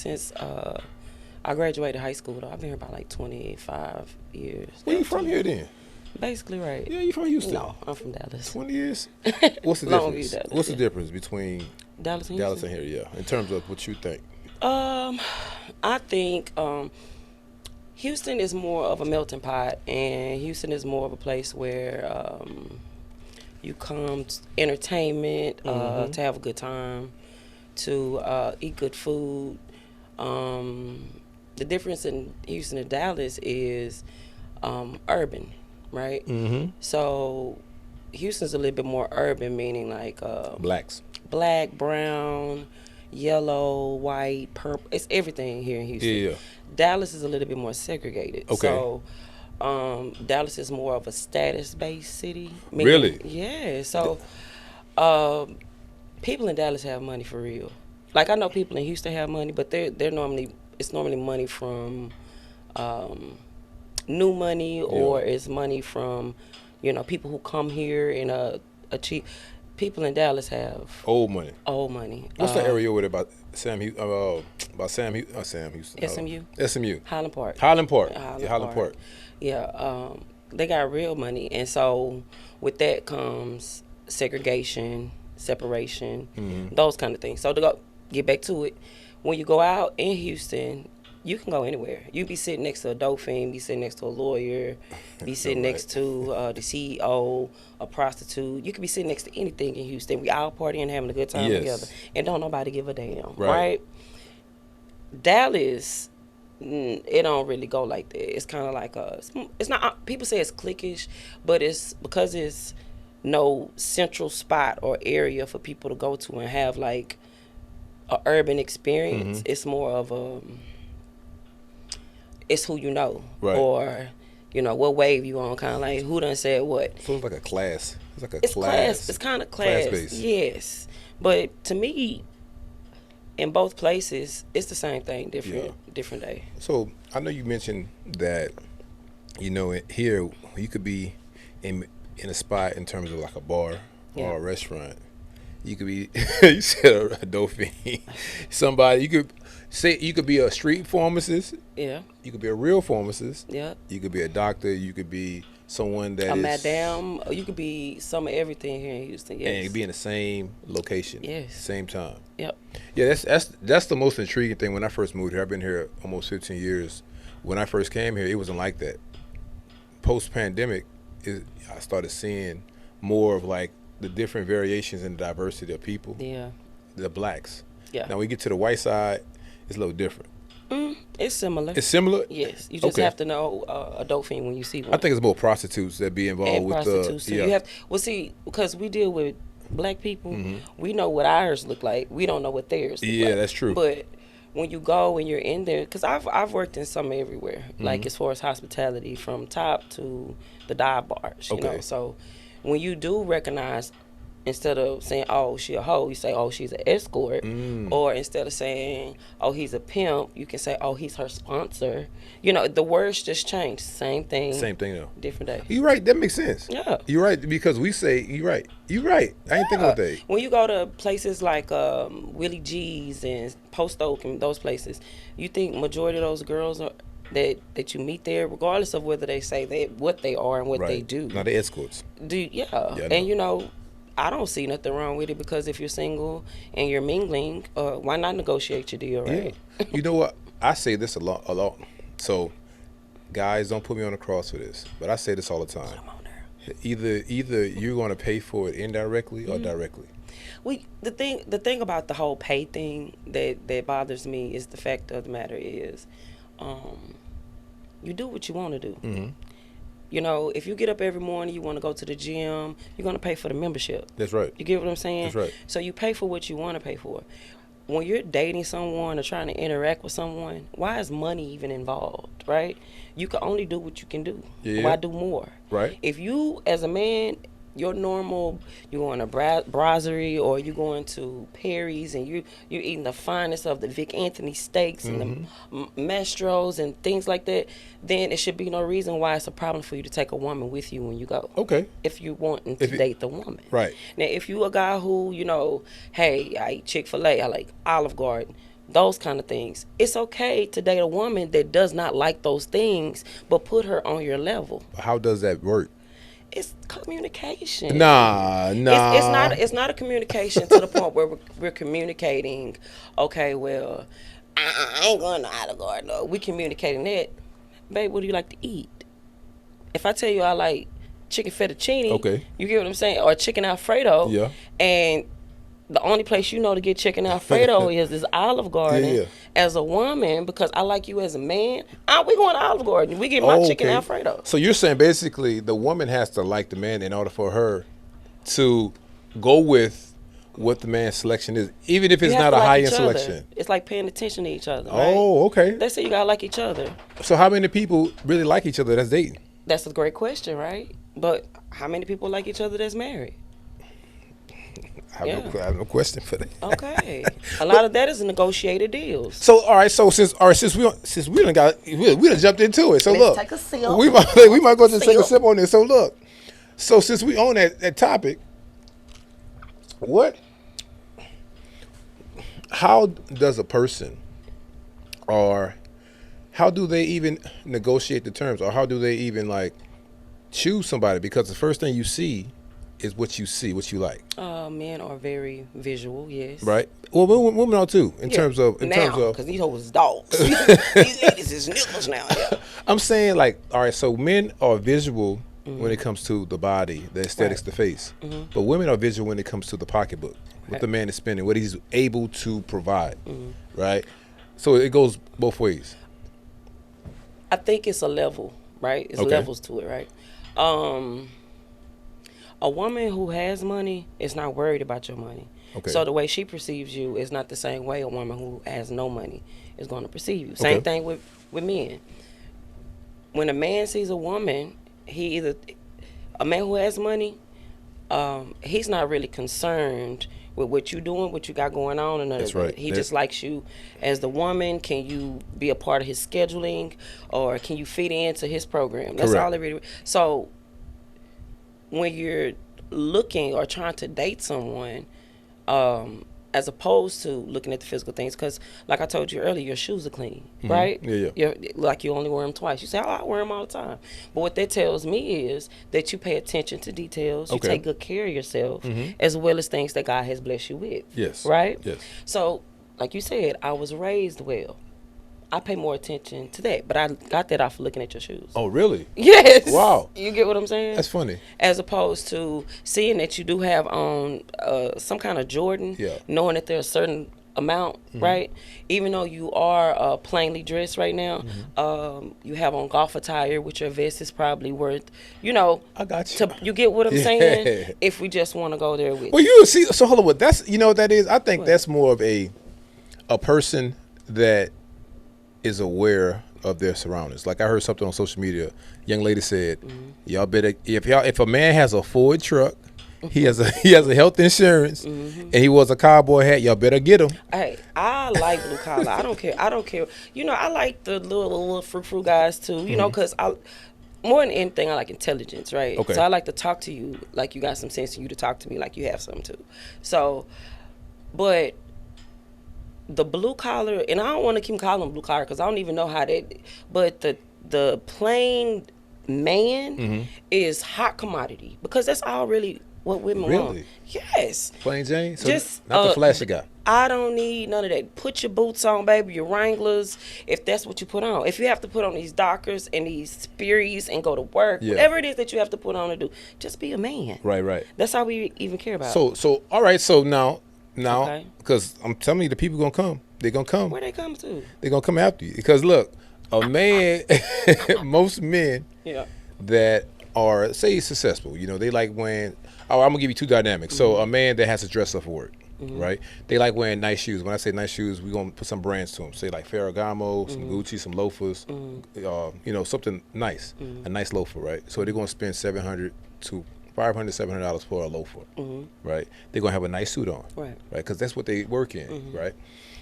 since I graduated high school. Though I've been here about like 25 years. Where you from here then? Basically, right. Yeah, you from Houston? No, I'm from Dallas. 20 years? What's the Longview, difference? Dallas, What's the yeah. difference between Dallas and Dallas Houston. and here? Yeah, in terms of what you think. I think Houston is more of a melting pot, and Houston is more of a place where you come to entertainment, to have a good time, to eat good food. The difference in Houston and Dallas is urban, right? So Houston's a little bit more urban, meaning like Blacks. black, brown, yellow, white, purple. It's everything here in Houston. Yeah. Dallas is a little bit more segregated. Okay. So Dallas is more of a status-based city. Really? Yeah. So people in Dallas have money for real. Like I know people in Houston have money, but it's normally money from new money, or it's money from people who come here in a cheap. People in Dallas have Old money. old money. What's the area with it about Sam Houston? Sam Houston. SMU? SMU. Highland Park. Highland Park. Highland Yeah, Highland Park. Yeah, they got real money, and so with that comes segregation, separation, those kind of things. So to get back to it, when you go out in Houston, you can go anywhere. You be sitting next to a dope fiend, be sitting next to a lawyer, be sitting next to the CEO, a prostitute. You could be sitting next to anything in Houston. We all partying and having a good time together, and don't nobody give a damn, right? Dallas, it don't really go like that. It's kind of like it's not. People say it's cliquish, but it's because it's no central spot or area for people to go to and have like a urban experience. It's more of a it's who you know, or what wave you on, kind of like who done said what. So it's like a class. It's like a It's class. It's kind of class. Class-based. Yes, but to me, in both places, it's the same thing, different day. So I know you mentioned that here you could be in a spot in terms of like a bar or a restaurant. You could be you said a dope fiend. Somebody you could be a street pharmacist. Yeah. You could be a real pharmacist. Yeah. You could be a doctor. You could be someone that A is madam. You could be some of everything here in Houston. Yes. and be in the same location. Yes. Same time. Yep. Yeah, that's the most intriguing thing. When I first moved here, I've been here almost 15 years. When I first came here, it wasn't like that. Post pandemic, I started seeing more of like the different variations in the diversity of people. Yeah. The blacks. Yeah. Now we get to the white side, it's a little different. It's similar. It's similar. Yes. You just have to know a dope fiend when you see one. I think it's more prostitutes that be involved and with prostitutes. the. So you have see, because we deal with black people, we know what ours look like. We don't know what theirs look like. Yeah, that's true. But when you go and you're in there, because I've worked in some everywhere, like as far as hospitality, from top to the dive bars, you know. So when you do recognize, instead of saying, oh, she a hoe, you say, oh, she's an escort. Or instead of saying, oh, he's a pimp, you can say, oh, he's her sponsor. The words just change. Same thing. Same thing though. Different day. You're right. That makes sense. Yeah. You're right, because we say, you're right. You're right. I ain't think about that. When you go to places like Willie G's and Post Oak and those places, you think majority of those girls are that you meet there, regardless of whether they say what they are and what they do. Now they escorts. And I don't see nothing wrong with it, because if you're single and you're mingling, why not negotiate your deal, right? Yeah. You know what? I say this a lot. So, guys, don't put me on the cross for this, but I say this all the time. I'm on there. Either you're going to pay for it indirectly or directly. The thing about the whole pay thing that bothers me is the fact of the matter is, you do what you want to do. If you get up every morning, you want to go to the gym, you're going to pay for the membership. That's right. You get what I'm saying? That's right. So you pay for what you want to pay for. When you're dating someone or trying to interact with someone, why is money even involved, right? You can only do what you can do. Yeah. Why do more? Right. If you, as a man, you're going to Brasserie or you're going to Perry's and you're eating the finest of the Vic Anthony steaks and the Mastros and things like that, then it should be no reason why it's a problem for you to take a woman with you when you go. Okay. If you're wanting to date the woman. Right. Now, if you a guy who, hey, I eat Chick-fil-A, I like Olive Garden, those kind of things. It's okay to date a woman that does not like those things, but put her on your level. How does that work? It's communication. Nah. It's not a communication to the point where we're communicating. Okay, well, I ain't going to Olive Garden. No, we communicating that. Babe, what do you like to eat? If I tell you I like chicken fettuccine, okay, you get what I'm saying, or chicken Alfredo, yeah, and the only place you know to get chicken Alfredo is this Olive Garden. Yeah. As a woman, because I like you as a man, we going to Olive Garden. We get my chicken Alfredo. So you're saying basically the woman has to like the man in order for her to go with what the man's selection is, even if it's not a high-end selection. It's like paying attention to each other. Right? Oh, okay. They say you gotta like each other. So how many people really like each other that's dating? That's a great question, right? But how many people like each other that's married? I have no question for that. Okay, a lot of that is negotiated deals. So all right, so since we done jumped into it. So Let's look, take a sip. we might go just take a sip on this. So look, so since we own that topic, how does a person, or how do they even negotiate the terms, or how do they even like choose somebody? Because the first thing you see is what you see, what you like. Men are very visual, yes. Right. Well, women are too. In terms of because these hoes dogs. These ladies is nipples now. Yeah. I'm saying like, all right, so men are visual when it comes to the body, the aesthetics, the face, but women are visual when it comes to the pocketbook, what the man is spending, what he's able to provide, right? So it goes both ways. I think it's a level, right? It's levels to it, right? A woman who has money is not worried about your money. Okay. So the way she perceives you is not the same way a woman who has no money is going to perceive you. Same thing with men. When a man sees a woman, a man who has money, he's not really concerned with what you doing, what you got going on, and That's right. He just likes you as the woman. Can you be a part of his scheduling, or can you fit into his program? That's all it really. So when you're looking or trying to date someone, as opposed to looking at the physical things, because like I told you earlier, your shoes are clean, right? Yeah. Like you only wear them twice. You say, oh, I wear them all the time. But what that tells me is that you pay attention to details. You take good care of yourself, as well as things that God has blessed you with. Yes. Right? Yes. So, like you said, I was raised well. I pay more attention to that, but I got that off looking at your shoes. Oh, really? Yes. Wow. You get what I'm saying? That's funny. As opposed to seeing that you do have on some kind of Jordan, knowing that there's a certain amount, right? Even though you are plainly dressed right now, you have on golf attire, which your vest is probably worth, I got you. You get what I'm saying? If we just want to go there with. Well, you see, so hold on. That's what that is. I think that's more of a person that is aware of their surroundings. Like I heard something on social media. Young lady said, "Y'all better if a man has a Ford truck, he has a health insurance, and he wears a cowboy hat, y'all better get him." Hey, I like blue collar. I don't care. I like the little frou guys too. Because more than anything, I like intelligence, right? Okay. So I like to talk to you like you got some sense, and you to talk to me like you have some too. So, but the blue collar, and I don't want to keep calling them blue collar because I don't even know how that. But the plain man is hot commodity, because that's all really what women want. Yes. Plain Jane. So just not the flashy guy. I don't need none of that. Put your boots on, baby, your Wranglers, if that's what you put on. If you have to put on these Dockers and these Sperry's and go to work, whatever it is that you have to put on to do, just be a man. Right. That's all we even care about. So all right. So now, because I'm telling you, the people gonna come. They're gonna come. Where they come to? They're gonna come after you. Because look, a man, most men that are say successful, they like wearing. Oh, I'm gonna give you two dynamics. So a man that has to dress up for work, right? They like wearing nice shoes. When I say nice shoes, we're gonna put some brands to them. Say like Ferragamo, some Gucci, some loafers, something nice, a nice loafer, right? So they're gonna spend $700 to $500, $700 for a loafer, right? They're gonna have a nice suit on, right? Because that's what they work in, right?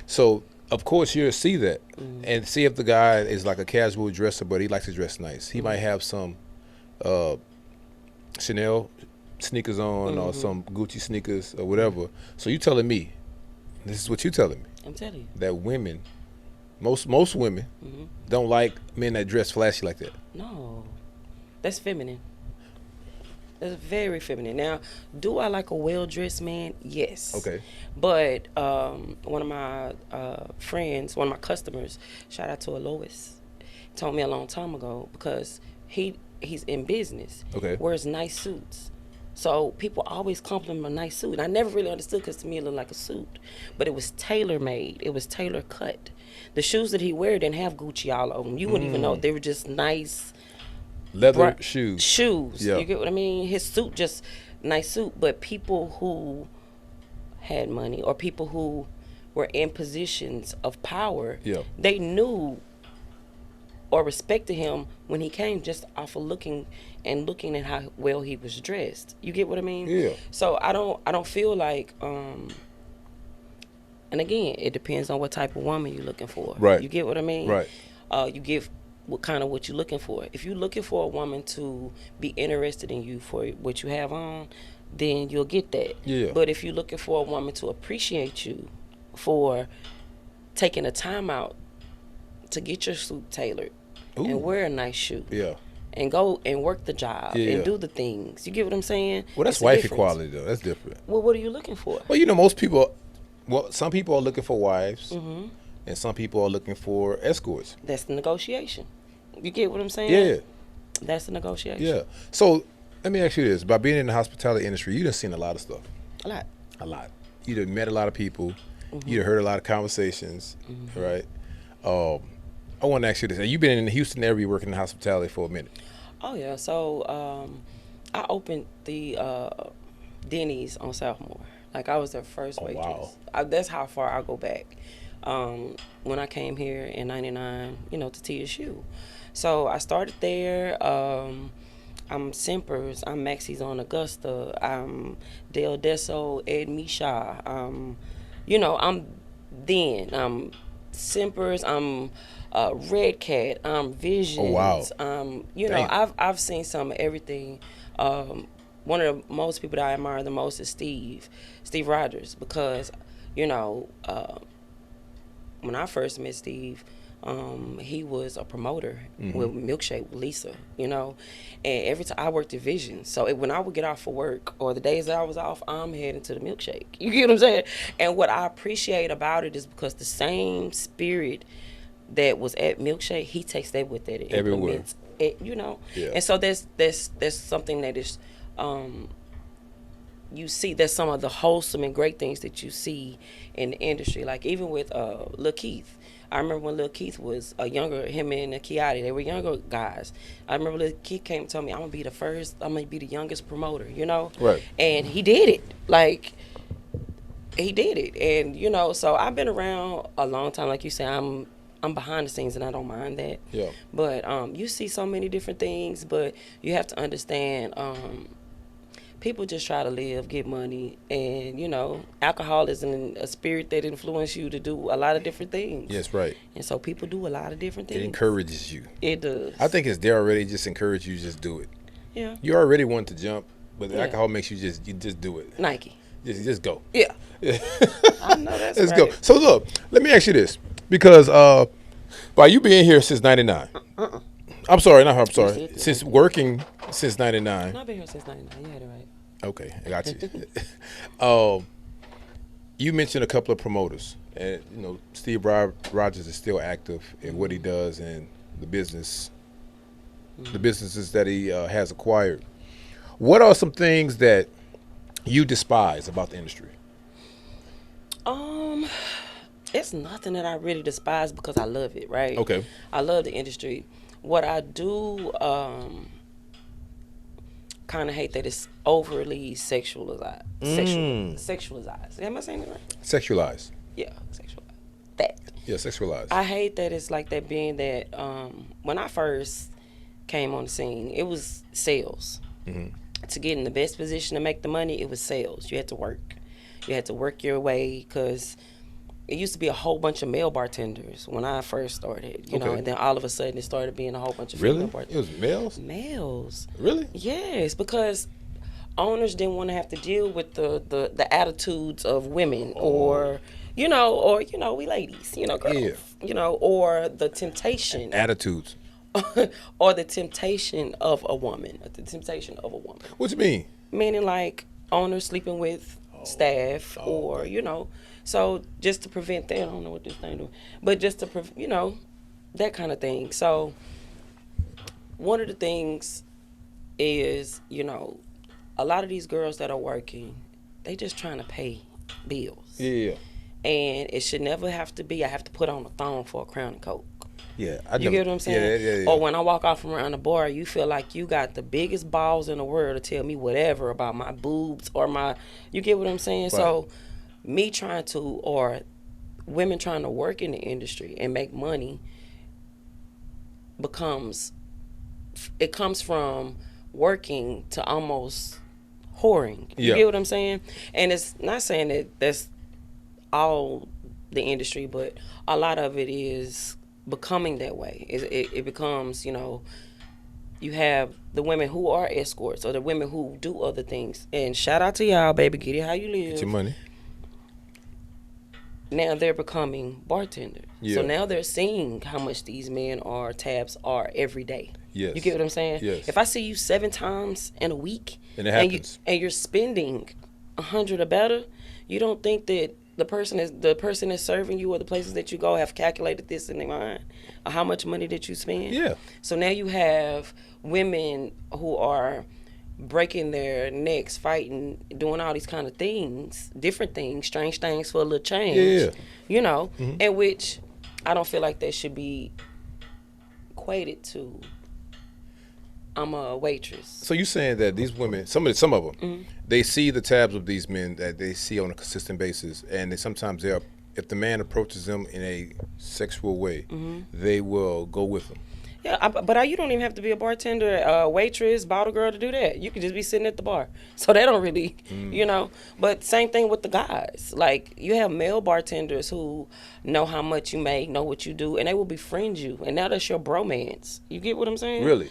So of course you'll see that, and see if the guy is like a casual dresser, but he likes to dress nice. He might have some Chanel sneakers on, or some Gucci sneakers or whatever. So you telling me, this is what you telling me? I'm telling you. that women, most women, don't like men that dress flashy like that. No, that's feminine. That's very feminine. Now, do I like a well-dressed man? Yes. Okay. But one of my friends, one of my customers, shout out to Alois, told me a long time ago because he's in business. Okay. Wears nice suits. So people always compliment a nice suit. I never really understood because to me it looked like a suit. But it was tailor-made. It was tailor-cut. The shoes that he wear didn't have Gucci all over them. You wouldn't even know. They were just nice Leather shoes. Yeah. You get what I mean? His suit, just nice suit. But people who had money or people who were in positions of power, they knew or respected him when he came just off of looking at how well he was dressed. You get what I mean? Yeah. So I don't feel like and again, it depends on what type of woman you're looking for. Right. You get what I mean? Right. You give what you're looking for. If you're looking for a woman to be interested in you for what you have on, then you'll get that. Yeah. But if you're looking for a woman to appreciate you for taking the time out to get your suit tailored and wear a nice shoe. Yeah. And go and work the job and do the things. You get what I'm saying? Well, that's wife equality, though. That's different. Well, what are you looking for? Well, most people, some people are looking for wives, and some people are looking for escorts. That's the negotiation. You get what I'm saying? Yeah. That's the negotiation. Yeah. So let me ask you this: by being in the hospitality industry, you done seen a lot of stuff. A lot. You done met a lot of people. You done heard a lot of conversations, right? I want to ask you this: you've been in the Houston area working in hospitality for a minute. Oh yeah. So I opened the Denny's on Southmore. Like I was their first waitress. Wow. That's how far I go back. When I came here in '99, to TSU. So I started there. I'm Simpers. I'm Maxie's on Augusta. I'm Del Deso, Ed Misha. I'm Simpers. I'm Red Cat. I'm Visions. Oh, wow. I've seen some of everything. One of the most people that I admire the most is Steve Rogers, because when I first met Steve, he was a promoter with Milkshake with Lisa, and every time I worked at Vision. So when I would get off for work or the days that I was off, I'm heading to the Milkshake. You get what I'm saying? And what I appreciate about it is because the same spirit that was at Milkshake, he takes that with it. Everywhere. It, Yeah. And so there's something that is, you see, there's some of the wholesome and great things that you see in the industry. Like even with Lil Keith. I remember when Lil Keith was him and Kiati, they were younger guys. I remember Lil Keith came and told me, I'm going to be the youngest promoter, Right. And he did it. Like, he did it. And, so I've been around a long time. Like you say, I'm behind the scenes and I don't mind that. Yeah. But you see so many different things, but you have to understand, people just try to live, get money, and alcohol is a spirit that influences you to do a lot of different things. Yes, right. And so people do a lot of different things. It encourages you. It does. I think it's there already. Just encourage you, just do it. Yeah. You already want to jump, but the alcohol makes you just do it. Nike. Just go. Yeah. I know that's Let's right. go. So look, let me ask you this, because by you being here since '99, I'm sorry, since working since '99. No, I've been here since '99. You had it right. Okay, I got you. You mentioned a couple of promoters, and Steve Rogers is still active in what he does and the businesses that he has acquired. What are some things that you despise about the industry? It's nothing that I really despise because I love it, right? Okay. I love the industry. What I do kind of hate that it's overly sexualized. Sexualized. Am I saying it right? Sexualized. Yeah, sexualized. That. Yeah, sexualized. I hate that it's like that, being that when I first came on the scene, it was sales. To get in the best position to make the money, it was sales. You had to work. You had to work your way, because it used to be a whole bunch of male bartenders when I first started, you know, and then all of a sudden it started being a whole bunch of female bartenders. It was males? Males. Really? Yes, because owners didn't want to have to deal with the attitudes of women, or we ladies, girls, Yeah. or the temptation, Attitudes. or the temptation of a woman, What you mean? meaning like owners sleeping with staff, or okay. so just to prevent that. I don't know what this thing do, but just to that kind of thing. So one of the things is, a lot of these girls that are working, they just trying to pay bills. Yeah. And it should never have to be, I have to put on a thong for a Crown and Coke. Yeah. You get what I'm saying? Yeah. Or when I walk off from around the bar, you feel like you got the biggest balls in the world to tell me whatever about my boobs or you get what I'm saying? Right. So me trying to, or women trying to work in the industry and make money comes from working to almost whoring. You get what I'm saying? And it's not saying that that's all the industry, but a lot of it is becoming that way. It becomes, you have the women who are escorts or the women who do other things. And shout out to y'all, baby, get it how you live. Get your money. Now they're becoming bartenders. Yeah. So now they're seeing how much these men tabs are every day. Yes. You get what I'm saying? Yes. If I see you 7 times in a week, and it happens, and you're spending 100 or better, you don't think that the person that's serving you or the places that you go have calculated this in their mind, or how much money did you spend? Yeah. So now you have women who are breaking their necks, fighting, doing all these kind of things, different things, strange things for a little change. Yeah. Mm-hmm. In which I don't feel like that should be equated to I'm a waitress. So you saying that these women, some of them, mm-hmm. they see the tabs of these men that they see on a consistent basis, and if the man approaches them in a sexual way, mm-hmm. they will go with him. Yeah, but you don't even have to be a bartender, waitress, bottle girl to do that. You could just be sitting at the bar. So they don't really, But same thing with the guys. Like, you have male bartenders who know how much you make, know what you do, and they will befriend you. And now that's your bromance. You get what I'm saying? Really?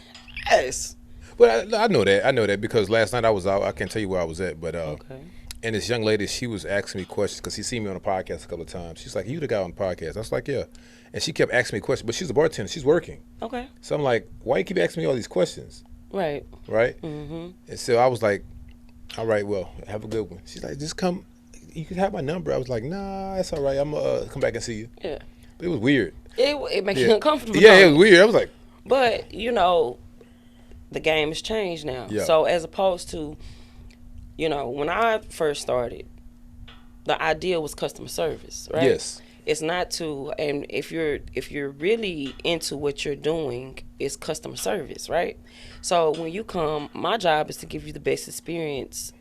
Yes. Well, I know that. I know that because last night I was out. I can't tell you where I was at, but okay. And this young lady, she was asking me questions because she seen me on the podcast a couple of times. She's like, "You the guy on the podcast?" I was like, "Yeah." And she kept asking me questions, but she's a bartender. She's working. Okay. So I'm like, "Why you keep asking me all these questions?" Right. Right. Mm-hmm. And so I was like, "All right, well, have a good one." She's like, "Just come. You can have my number." I was like, "Nah, that's all right. I'm gonna come back and see you." Yeah. But it was weird. It makes you uncomfortable. Yeah, it was weird. I was like, but the game has changed now. Yeah. So as opposed to, when I first started, the idea was customer service, right? Yes. It's not and if you're really into what you're doing, it's customer service, right? So when you come, my job is to give you the best experience,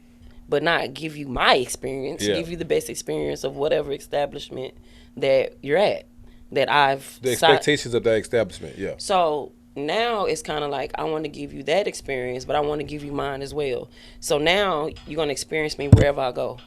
but not give you my experience, give you the best experience of whatever establishment that you're at, that I've... The expectations of that establishment, yeah. So now it's kind of like, I want to give you that experience, but I want to give you mine as well. So now you're going to experience me wherever I go,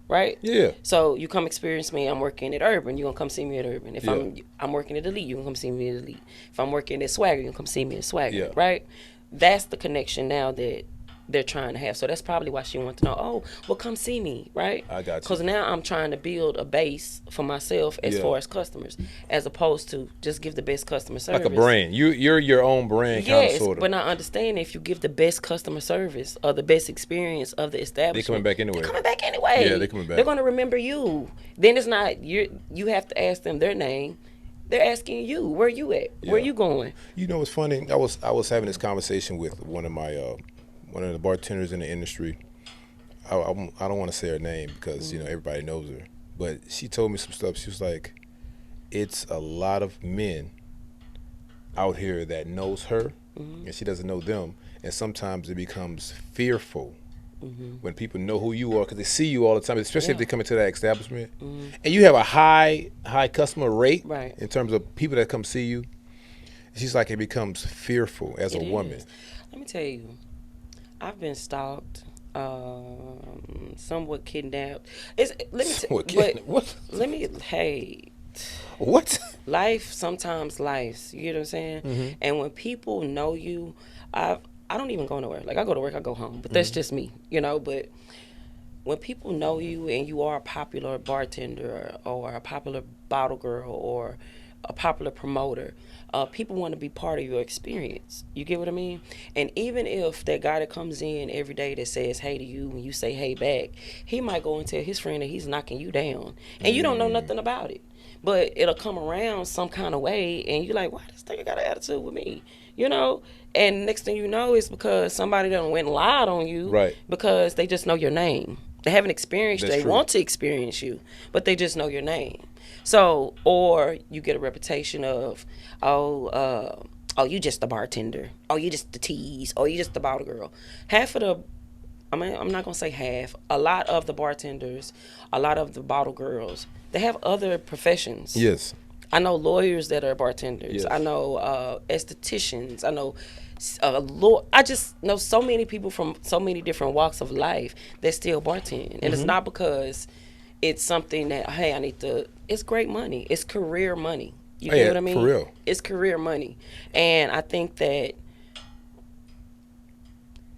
right? Yeah. So you come experience me. I'm working at Urban, you're going to come see me at Urban. If I'm working at Elite, you're going to come see me at Elite. If I'm working at Swagger, you're going to come see me at Swagger, right? That's the connection now that they're trying to have. So that's probably why she wants to know, oh, well, come see me, right? I got you. Because now I'm trying to build a base for myself as far as customers, as opposed to just give the best customer service. Like a brand. You're your own brand, kind of, sort of. But I understand if you give the best customer service or the best experience of the establishment. They're coming back anyway. They're coming back anyway. Yeah, they're coming back. They're going to remember you. Then it's not, you have to ask them their name. They're asking you, where you at? Yeah. Where you going? You know what's funny? I was having this conversation with one of the bartenders in the industry. I don't want to say her name because everybody knows her, but she told me some stuff. She was like, "It's a lot of men out here that knows her, and she doesn't know them, and sometimes it becomes fearful when people know who you are because they see you all the time, especially if they come into that establishment, and you have a high customer rate in terms of people that come see you." She's like, it becomes fearful as a woman. Let me tell you. I've been stalked, somewhat kidnapped. What? Life sometimes lives. You get what I'm saying? And when people know you, I don't even go nowhere. Like, I go to work, I go home. But that's just me, you know. But when people know you and you are a popular bartender or a popular bottle girl or a popular promoter, people want to be part of your experience. You get what I mean? And even if that guy that comes in every day that says hey to you and you say hey back, he might go and tell his friend that he's knocking you down. And you don't know nothing about it. But it'll come around some kind of way and you're like, why this nigga got an attitude with me? You know? And next thing you know, it's because somebody done went and lied on you. Right. Because they just know your name. They haven't experienced you. They true. Want to experience you, but they just know your name. So, or you get a reputation of, oh, you just the bartender. Oh, you just the tease. Oh, you just the bottle girl. Half of the, I'm not going to say half, a lot of the bartenders, a lot of the bottle girls, they have other professions. Yes. I know lawyers that are bartenders. Yes. I know estheticians. I know I just know so many people from so many different walks of life that still bartend. And it's not because it's something that, hey, I need to, it's great money. It's career money. You get what I mean? For real. It's career money. And I think that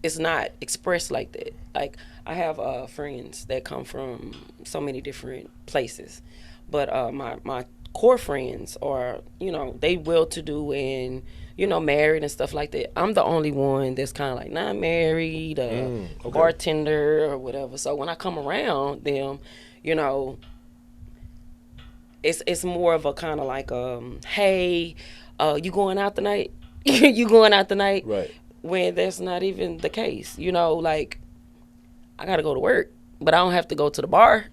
it's not expressed like that. Like, I have friends that come from so many different places. But my core friends are, you know, they well-to-do and, you know, married and stuff like that. I'm the only one that's kind of like not married, bartender or whatever. So when I come around them, you know, it's more of a kind of like, hey, you going out tonight? You going out tonight? Right. When that's not even the case. You know, like, I got to go to work, but I don't have to go to the bar.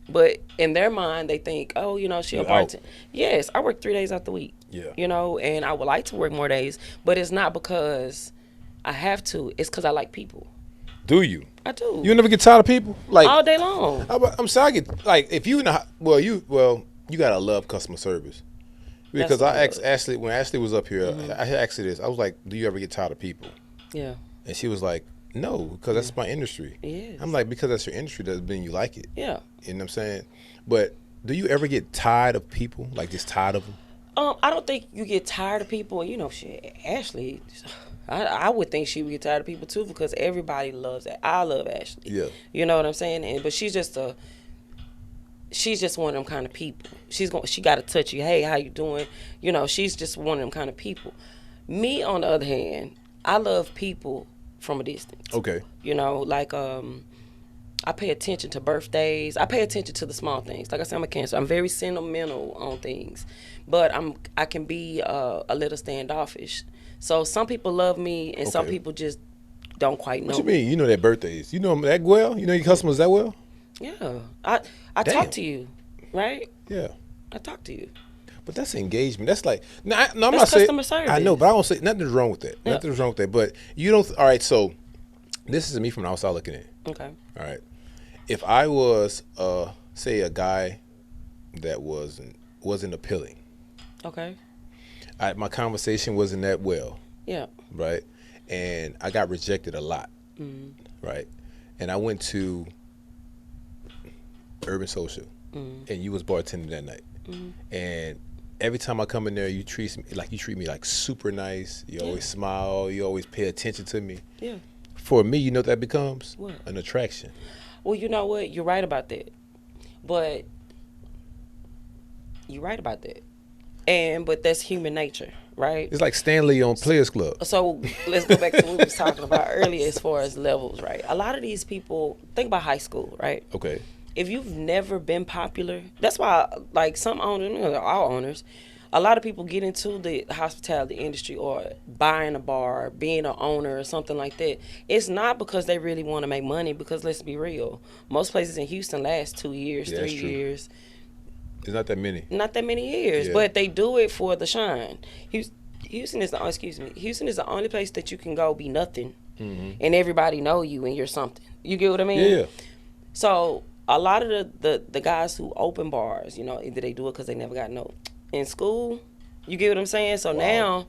But in their mind, they think, oh, you know, she a bartender. Yes, I work 3 days out the week. Yeah. You know, and I would like to work more days, but it's not because I have to. It's because I like people. Do you? I do. You never get tired of people? Like all day long. I'm sorry. I get, like, if you you gotta love customer service. Because I asked Ashley when Ashley was up here. I asked her this. I was like, "Do you ever get tired of people?" Yeah. And she was like, "No, because that's my industry." Yes. I'm like, because that's your industry doesn't mean you like it. Yeah. You know what I'm saying? But do you ever get tired of people? Like, just tired of them? I don't think you get tired of people. You know, shit, Ashley, I would think she would get tired of people too because everybody loves that. I love Ashley. Yeah. You know what I'm saying? But she's just one of them kind of people. She got to touch you. Hey, how you doing? You know, she's just one of them kind of people. Me, on the other hand, I love people from a distance. Okay. You know, like I pay attention to birthdays. I pay attention to the small things. Like I said, I'm a Cancer. I'm very sentimental on things, but I can be a little standoffish. So some people love me, and some people just don't quite know. What you mean? You know their birthdays? You know them that well? You know your customers that well? Yeah, I talk to you, right? Yeah, I talk to you. But that's engagement. That's like no, I'm not That's saying customer service. I know, but I don't say nothing's wrong with that. Yeah. Nothing's wrong with that. But you don't. All right, so this is me from the outside looking in. Okay. All right, if I was say a guy that wasn't appealing. Okay. My conversation wasn't that well. Yeah. Right, and I got rejected a lot. Right, and I went to Urban Social, and you was bartending that night, and every time I come in there, you treat me like super nice. You always smile. You always pay attention to me. Yeah. For me, you know what that becomes? What? An attraction. Well, you know what? You're right about that. But that's human nature, right? It's like Stanley on Players Club. So let's go back to what we was talking about earlier as far as levels, right? A lot of these people, think about high school, right? Okay. If you've never been popular, that's why, like, some owners, all owners, a lot of people get into the hospitality industry or buying a bar, being an owner or something like that. It's not because they really want to make money, because let's be real. Most places in Houston last 2 years, 3 years. There's not that many. Not that many years, but they do it for the shine. Houston is the only place that you can go be nothing, and everybody know you and you're something. You get what I mean? Yeah. So a lot of the guys who open bars, you know, either they do it because they never got no in school. You get what I'm saying? So now,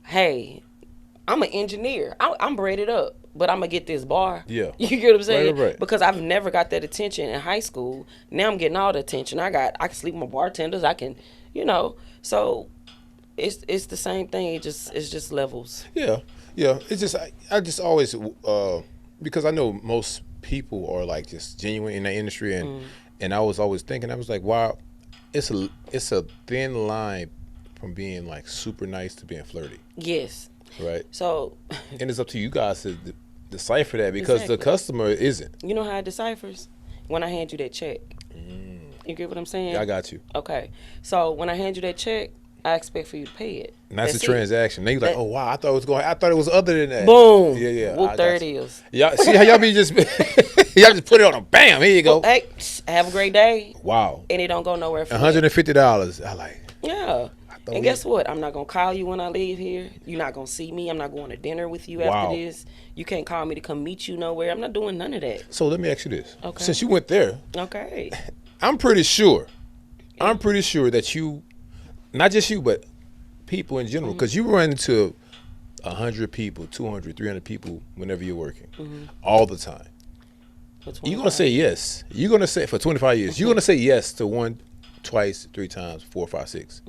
hey, I'm an engineer. I'm braided up, but I'm gonna get this bar. Yeah. You get what I'm saying? Right. Because I've never got that attention in high school. Now I'm getting all the attention. I can sleep with my bartenders. I can, you know. So It's the same thing. It's just levels. Yeah, yeah. It's just I just always because I know most people are like just genuine in the industry, and I was always thinking, I was like, wow, it's a thin line from being like super nice to being flirty, Yes. right? So And it's up to you guys to decipher that because the Exactly. customer isn't. you know how it deciphers when I hand you that check. You get what I'm saying? I got you. Okay. So when I hand you that check, I expect for you to pay it. And that's a it. transaction. Then you're like, That- oh wow, I thought it was other than that. Boom. Yeah, yeah. Whoop, I there got it you. is. Y'all see how y'all be just y'all just put it on a bam. Here you go. Hey, have a great day. Wow. And it don't go nowhere for $150. I like. Yeah. thought And we- guess what? I'm not gonna call you when I leave here. You're not gonna see me. I'm not going to dinner with you Wow. after this. You can't call me to come meet you nowhere. I'm not doing none of that. So let me ask you this. Okay. Since you went there, Okay. I'm pretty sure that you, not just you, but people in general, because you run into 100 people, 200, 300 people whenever you're working, all the time. You're gonna say yes. You're gonna say for 25 years. You're gonna say yes to one, twice, 3 times, 4, 5, 6.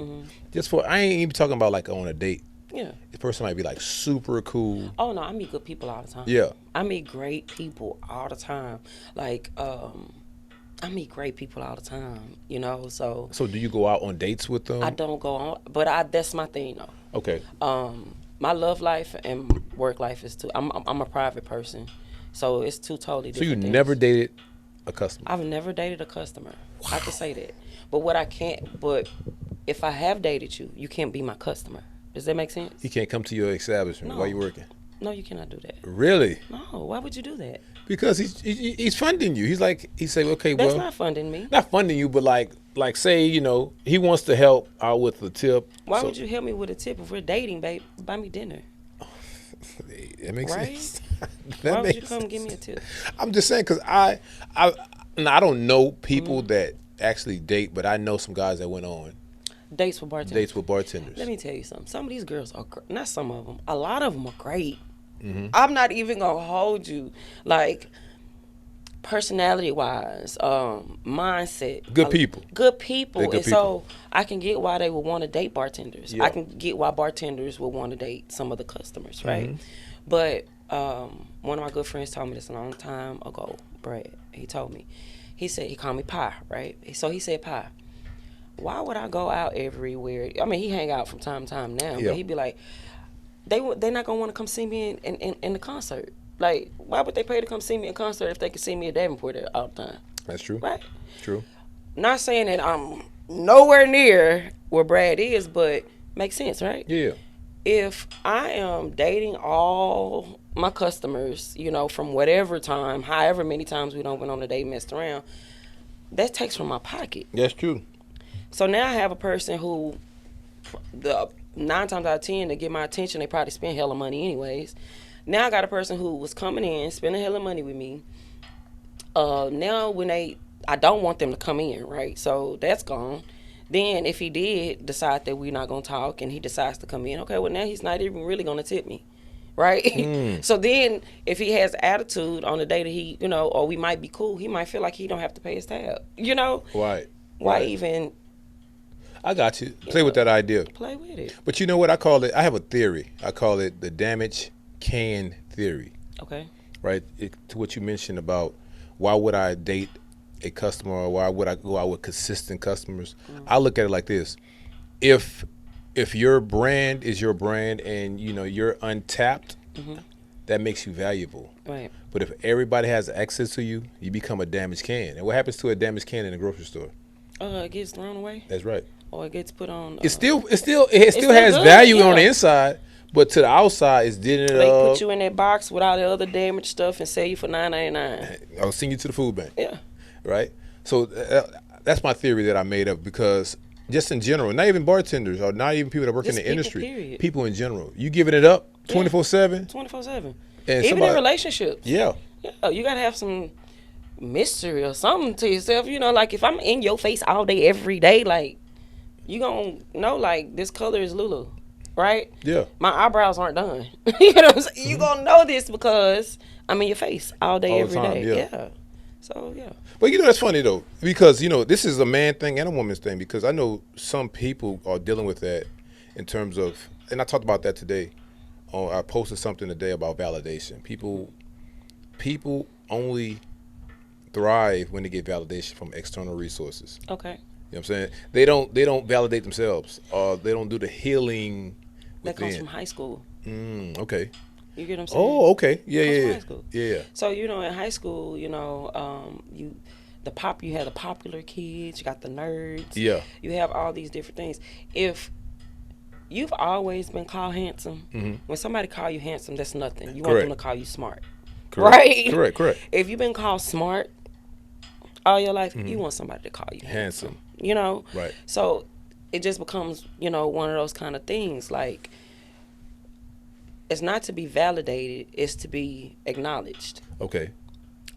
Just for I ain't even talking about like on a date. Yeah. The person might be like super cool. Oh no, I meet good people all the time. Yeah. I meet great people all the time. Like, I meet great people all the time, you know, so So do you go out on dates with them? I don't go on, but that's my thing though. Okay. My love life and work life is too. I'm a private person, so it's two totally So different. you things. never dated a customer? I've never dated a customer. I can say that, but what I can't. But if I have dated you, you can't be my customer. Does that make sense? He can't come to your establishment No. while you're working. No, you cannot do that. Really? No, why would you do that? Because he's funding you. He's like he say, okay, That's well, not funding me. not funding you, but like say, you know, he wants to help out with the tip. Why So- would you help me with a tip if we're dating, babe? Buy me dinner. That makes Right? sense. Why would you makes come sense. give me a tip? I'm just saying because I don't know people that actually date, but I know some guys that went on Dates with bartenders. dates with bartenders. Let me tell you something. Some of these girls are not some of them. A lot of them are great. Mm-hmm. I'm not even gonna hold you. Like personality wise, mindset. Good people. Good people. They're good And so I can get why they would want to date bartenders. Yeah. I can get why bartenders would want to date some of the customers, right? Mm-hmm. But one of my good friends told me this a long time ago, Brad. He told me. He said, he called me Pie, right? So he said, Pie, why would I go out everywhere? I mean, he hang out from time to time now, Yeah. but he'd be like, they're not going to want to come see me in the concert. Like, why would they pay to come see me in concert if they could see me at Davenport all the time? That's true. Right? True. Not saying that I'm nowhere near where Brad is, but makes sense, right? Yeah. If I am dating all my customers, you know, from whatever time, however many times we don't went on a date, messed around, that takes from my pocket. That's true. So now I have a person who, the 9 times out of 10, to get my attention, they probably spend hella money anyways. Now I got a person who was coming in, spending hella money with me. Now when I don't want them to come in, right? So that's gone. Then if he did decide that we're not gonna talk, and he decides to come in, okay, well now he's not even really gonna tip me, right? So then if he has attitude on the day that he, you know, or we might be cool, he might feel like he don't have to pay his tab, you know? Right. Why Right. even I got you. Play with that idea. play with it? But you know what I call it? I have a theory. I call it the damage can theory. Okay. Right? To what you mentioned about why would I date a customer or why would I go out with consistent customers? I look at it like this. If your brand is your brand and you know you're untapped, that makes you valuable. Right. But if everybody has access to you, you become a damaged can. And what happens to a damaged can in a grocery store? It gets thrown away, That's right. or it gets put on. It still has still good, value on the yeah. inside, but to the outside, it's didn't it They up. put you in that box with all the other damaged stuff and sell you for $9.99. I'll send you to the food bank. Yeah. Right? So that's my theory that I made up because just in general, not even bartenders or not even people that work Just in the people, industry, period. people in general, you giving it up 24/7. 24/7. And Even somebody- in relationships. Yeah. Yeah, you gotta have some mystery or something to yourself. You know, like if I'm in your face all day, every day, like you gonna know, like this color is Lulu, right? Yeah. My eyebrows aren't done. You know what I'm saying? You gonna know this because I'm in your face all day, All the every time, day. yeah. So yeah. But you know that's funny though because you know this is a man thing and a woman's thing because I know some people are dealing with that in terms of, and I talked about that today. I posted something today about validation. People only thrive when they get validation from external resources. Okay. You know what I'm saying? They don't validate themselves. They don't do the healing That within. comes from high school. Okay. You get what I'm saying? Oh, okay. Yeah, Comes from yeah, high school. yeah. So in high school, you had the popular kids, you got the nerds. Yeah. You have all these different things. If you've always been called handsome, when somebody call you handsome, that's nothing. You want them to call you smart. Correct. Right? Correct. If you've been called smart all your life, you want somebody to call you handsome. Right. So it just becomes, one of those kind of things. Like, it's not to be validated, it's to be acknowledged. Okay.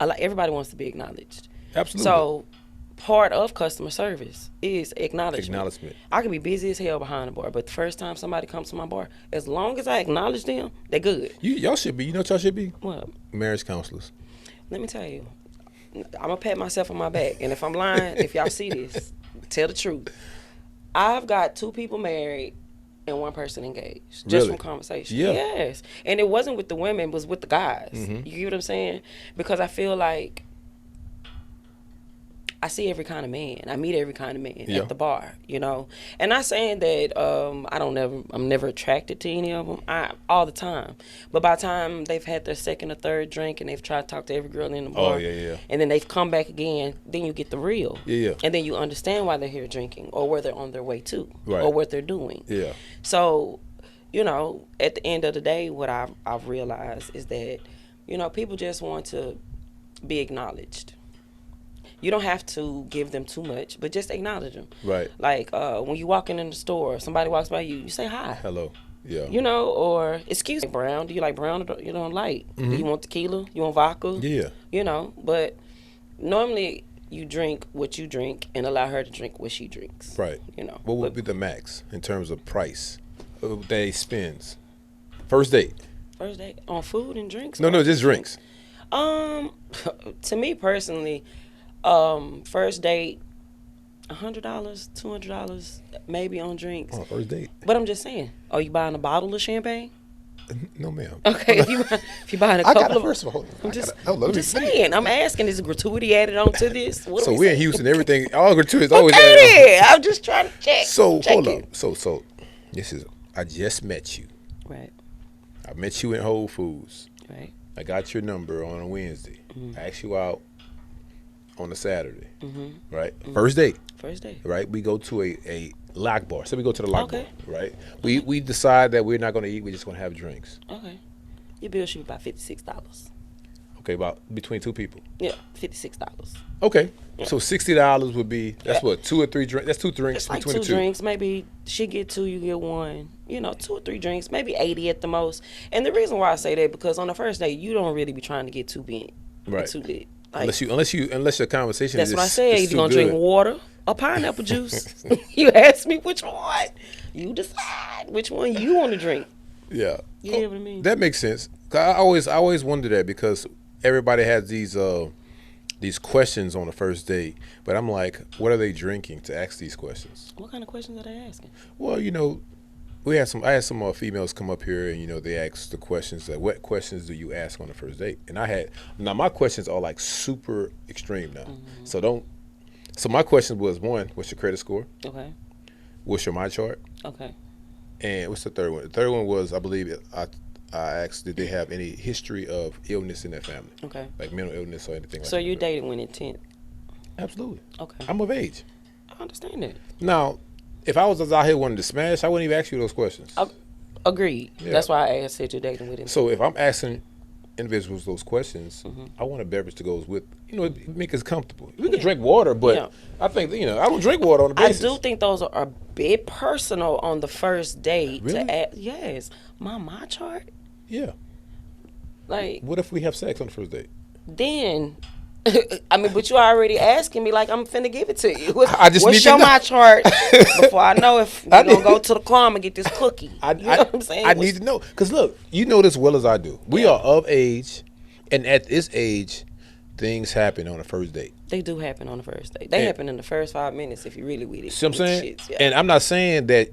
Everybody wants to be acknowledged. Absolutely. So part of customer service is acknowledgement. I can be busy as hell behind the bar, but the first time somebody comes to my bar, as long as I acknowledge them, they're good. Y'all should be. You know what y'all should be? What? Marriage counselors. Let me tell you, I'm going to pat myself on my back. And if I'm lying, if y'all see this, tell the truth. I've got 2 people married and 1 person engaged. Just from conversation. Yeah. Yes. And it wasn't with the women, it was with the guys. You get what I'm saying? Because I feel like I see every kind of man. I meet every kind of man at the bar, And not saying that I'm never attracted to any of them all the time. But by the time they've had their second or third drink and they've tried to talk to every girl in the bar, and then they've come back again, then you get the real. Yeah. And then you understand why they're here drinking or where they're on their way to or what they're doing. Yeah. So, at the end of the day, what I've realized is that, people just want to be acknowledged. You don't have to give them too much, but just acknowledge them. Right. Like when you walk in the store, somebody walks by you, you say hi. Hello. Yeah. Or excuse me, brown. Do you like brown or you don't like? Do you want tequila? You want vodka? Yeah. But normally you drink what you drink and allow her to drink what she drinks. Right. What would be the max in terms of price that they spends? First date. First date on food and drinks? No, just drinks. To me personally, first date, $100, $200, maybe on drinks. Oh, first date. But I'm just saying, are you buying a bottle of champagne? No, ma'am. Okay, if you buying a couple of, first of all, I'm just saying. I'm asking, is gratuity added onto this? So we're in Houston. Everything, all gratuity is always added on. I'm just trying to check. So hold up. So this is. I just met you. Right. I met you in Whole Foods. Right. I got your number on a Wednesday. I asked you out on a Saturday. Right. First date. Right. We go to a lock bar. So we go to the lock bar. Right. We decide that we're not going to eat. We're just going to have drinks. Okay. Your bill should be about $56. Okay, about between 2 people. Yeah, $56. Okay, so $60 would be what 2 or 3 drinks. That's 2 drinks it's like between 2 drinks. Maybe she get 2, you get 1. 2 or 3 drinks, maybe 80 at the most. And the reason why I say that because on the first date you don't really be trying to get too big, too lit. Like, unless your conversation. That's is what I said. If you're gonna drink water or pineapple juice, you ask me which one. You decide which one you want to drink. Yeah, you know what I mean. That makes sense. I always wonder that because everybody has these questions on the first date, but I'm like, what are they drinking to ask these questions? What kind of questions are they asking? Well, I had some females come up here and they ask the questions like, what questions do you ask on the first date? And now my questions are like super extreme now. So my question was, 1, what's your credit score? Okay. What's your my chart? Okay. And what's the third one? The third one was, I believe I asked, did they have any history of illness in their family? Okay. Like mental illness or anything like that. So you dated when intent? Absolutely. Okay. I'm of age. I understand that. Now, if I was out here wanting to smash, I wouldn't even ask you those questions. Agreed. Yeah. That's why I said you're dating with intent. So if I'm asking individuals those questions, I want a beverage that goes with, make us comfortable. We can drink water, but I think, I don't drink water on the basis. I do think those are a bit personal on the first date. Really? Yes. My chart? Yeah. Like, what if we have sex on the first date? Then, but you already asking me like I'm finna give it to you. I just what's need to know. My chart before I know if we're gonna go to the car and get this cookie. You know what I'm saying? I need to know. Because look, you know this well as I do. We are of age, and at this age, things happen on a first date. They do happen on the first date. They happen in the first 5 minutes if you really with it. See what I'm saying? Shits, yeah. And I'm not saying that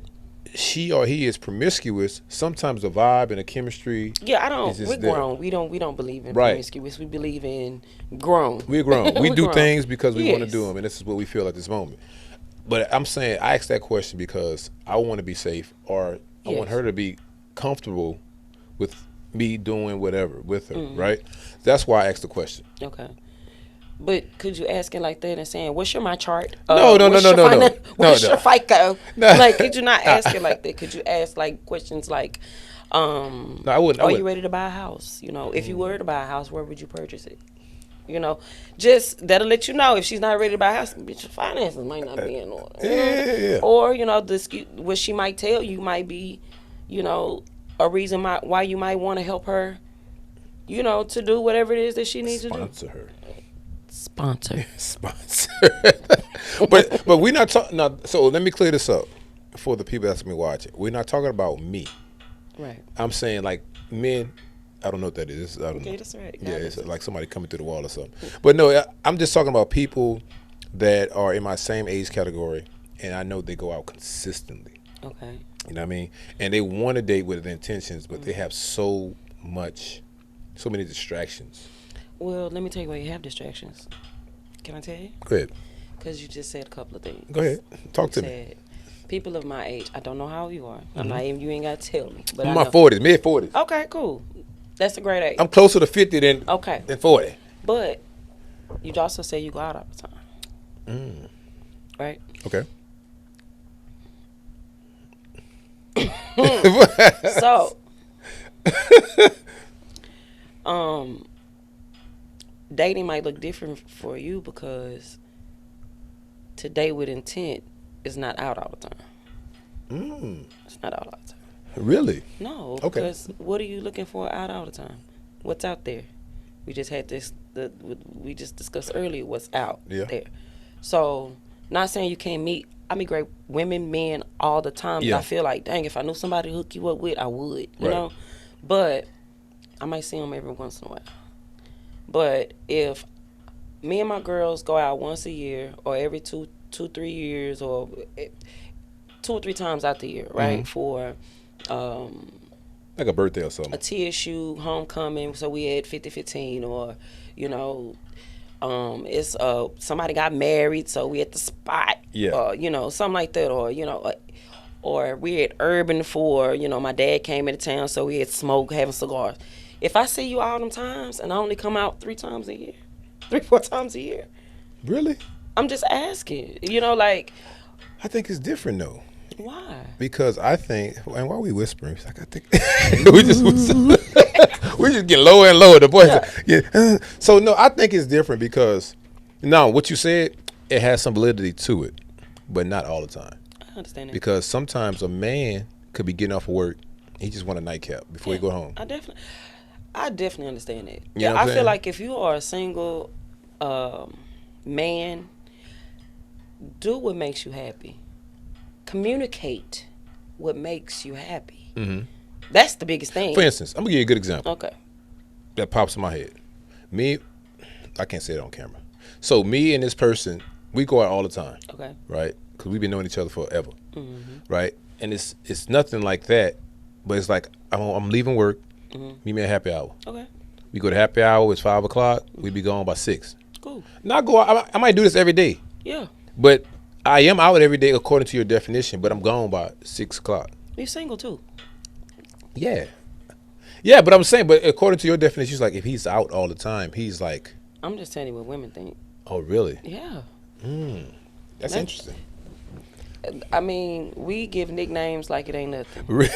she or he is promiscuous, sometimes the vibe and the chemistry. Yeah, I don't. is just We're there. grown. We don't believe in Right. promiscuous. We believe in grown. We're grown. We We're do grown. things because we want to Yes. do them, and this is what we feel at this moment. But I'm saying I asked that question because I want to be safe, or I want Yes. her to be comfortable with me doing whatever with her, right? That's why I asked the question. Okay. But could you ask it like that and saying, "What's your my chart?" No. What's No. your FICO? No. Like, could you not ask it like that? Could you ask like questions like, No, I wouldn't. "Are you ready to buy a house?" You know, if you were to buy a house, where would you purchase it? You know, just that'll let you know if she's not ready to buy a house. Bitch, your finances might not be in order. You know? Yeah. Or what she might tell you might be, a reason why you might want to help her. To do whatever it is that she needs to do. Sponsor her. Sponsor. Sponsor. but we're not talking. No, so let me clear this up for the people that's me watching. We're not talking about me. Right. I'm saying like men. I don't know what that is. I don't know. Okay, that's right. Yeah, it's like somebody coming through the wall or something. But no, I'm just talking about people that are in my same age category, and I know they go out consistently. Okay. You know what I mean? And they want to date with the intentions, but they have so many distractions. Well, let me tell you why you have distractions. Can I tell you? Go ahead. Because you just said a couple of things. Go ahead. Talk to You me. said, people of my age, I don't know how you are. I'm not even, you ain't got to tell me. But I'm I in my 40s, mid 40s. Okay, cool. That's a great age. I'm closer to 50 than 40. But you also say you go out all the time. Right? Okay. So, dating might look different for you because to date with intent is not out all the time. It's not out all the time. Really? No, Okay. because what are you looking for out all the time? What's out there? We just had we just discussed earlier what's out there. So, not saying you can't meet. I meet great women, men all the time. Yeah. I feel like, dang, if I knew somebody to hook you up with, I would, you Right. know? But I might see them every once in a while. But if me and my girls go out once a year or every 3 years or 2 or 3 times out the year, right? For Like a birthday or something. a TSU homecoming, so we had 50-15, or it's somebody got married, so we at the spot, something like that, or we at Urban for my dad came into town, so we had smoke, having cigars. If I see you all them times and I only come out 3 times a year, 3-4 times a year, Really? I'm just asking, like, I think it's different though. why? Because I think, and why are we whispering? It's like I think we just get lower and lower. The voice, So no, I think it's different because, no, what you said, it has some validity to it, but not all the time. I understand that. Because sometimes a man could be getting off of work, he just want a nightcap before he go home. I definitely understand that. You know what I'm I feel saying? like if you are a single man, do what makes you happy. Communicate what makes you happy. That's the biggest thing. For instance, I'm gonna give you a good example Okay. that pops in my head. Me, I can't say it on camera. So me and this person, we go out all the time. Okay. Right? Because we've been knowing each other forever. Right? And it's nothing like that, but it's like I'm leaving work. Meet me at happy hour. Okay. We go to happy hour. It's 5 o'clock. We be gone by 6. Cool. Now I might do this every day, Yeah. but I am out every day according to your definition. But I'm gone by 6 o'clock. You're single too. Yeah. Yeah, but I'm saying, but according to your definition, it's like if he's out all the time, he's like, I'm just telling you what women think. oh, really? Yeah. That's interesting. I mean, we give nicknames like it ain't nothing. Really?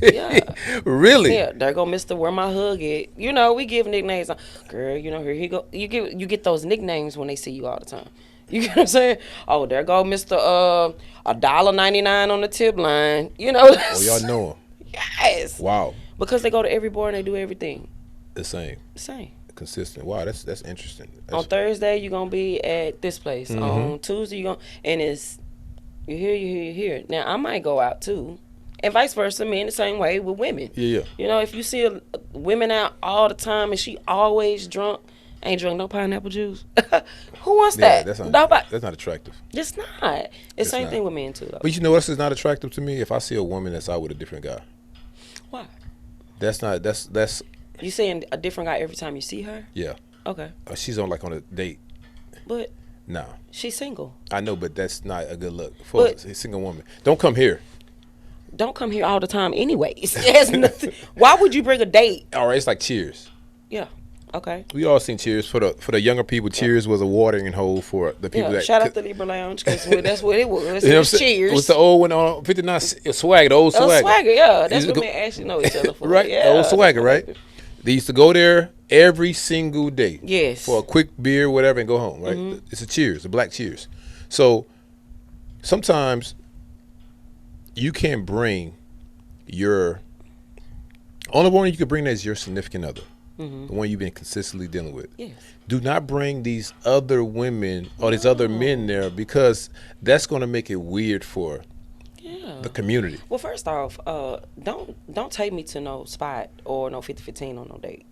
Yeah. Really? Yeah, there go Mr. Where My Hug at. We give nicknames. Girl, here he go. You get those nicknames when they see you all the time. You get what I'm saying? Oh, there go Mr. $1.99 on the tip line. Oh, y'all know him. Yes. Wow. Because they go to every bar and they do everything. The same. Same. Consistent. Wow, that's interesting. On Thursday, you're going to be at this place. On Tuesday, and it's, you're here. Now, I might go out too. And vice versa, men the same way with women. Yeah. If you see women out all the time and she always drunk, Ain't drunk no pineapple juice. Who wants Yeah, that? that's Nobody. not attractive. It's not. It's the same not. thing with men too, though. But you know what else is not attractive to me? If I see a woman that's out with a different guy. Why? That's. You saying a different guy every time you see her? Yeah. Okay. She's on a date. But No. she's single. I know, but that's not a good look for a single woman. Don't come here. Don't come here all the time anyways. It has nothing. Why would you bring a date? All right, it's like Cheers. Yeah. Okay. We all seen Cheers. For the younger people, Cheers was a watering hole for the people that. Shout out to Libra Lounge because that's what it was. You know It was Cheers. It was the old one on 59 Swagger, the old Swagger. Swagger, yeah. That's what men actually know each other for. Right, Yeah. the old Swagger, right? They used to go there every single day. Yes. For a quick beer, whatever, and go home, right? Mm-hmm. It's a Cheers, a black Cheers. So sometimes you can't bring only one you can bring that is your significant other. The one you've been consistently dealing with. Yes. Do not bring these other women or these other men there because that's going to make it weird for the community. Well, first off, don't take me to no spot or no 50-15 on no date.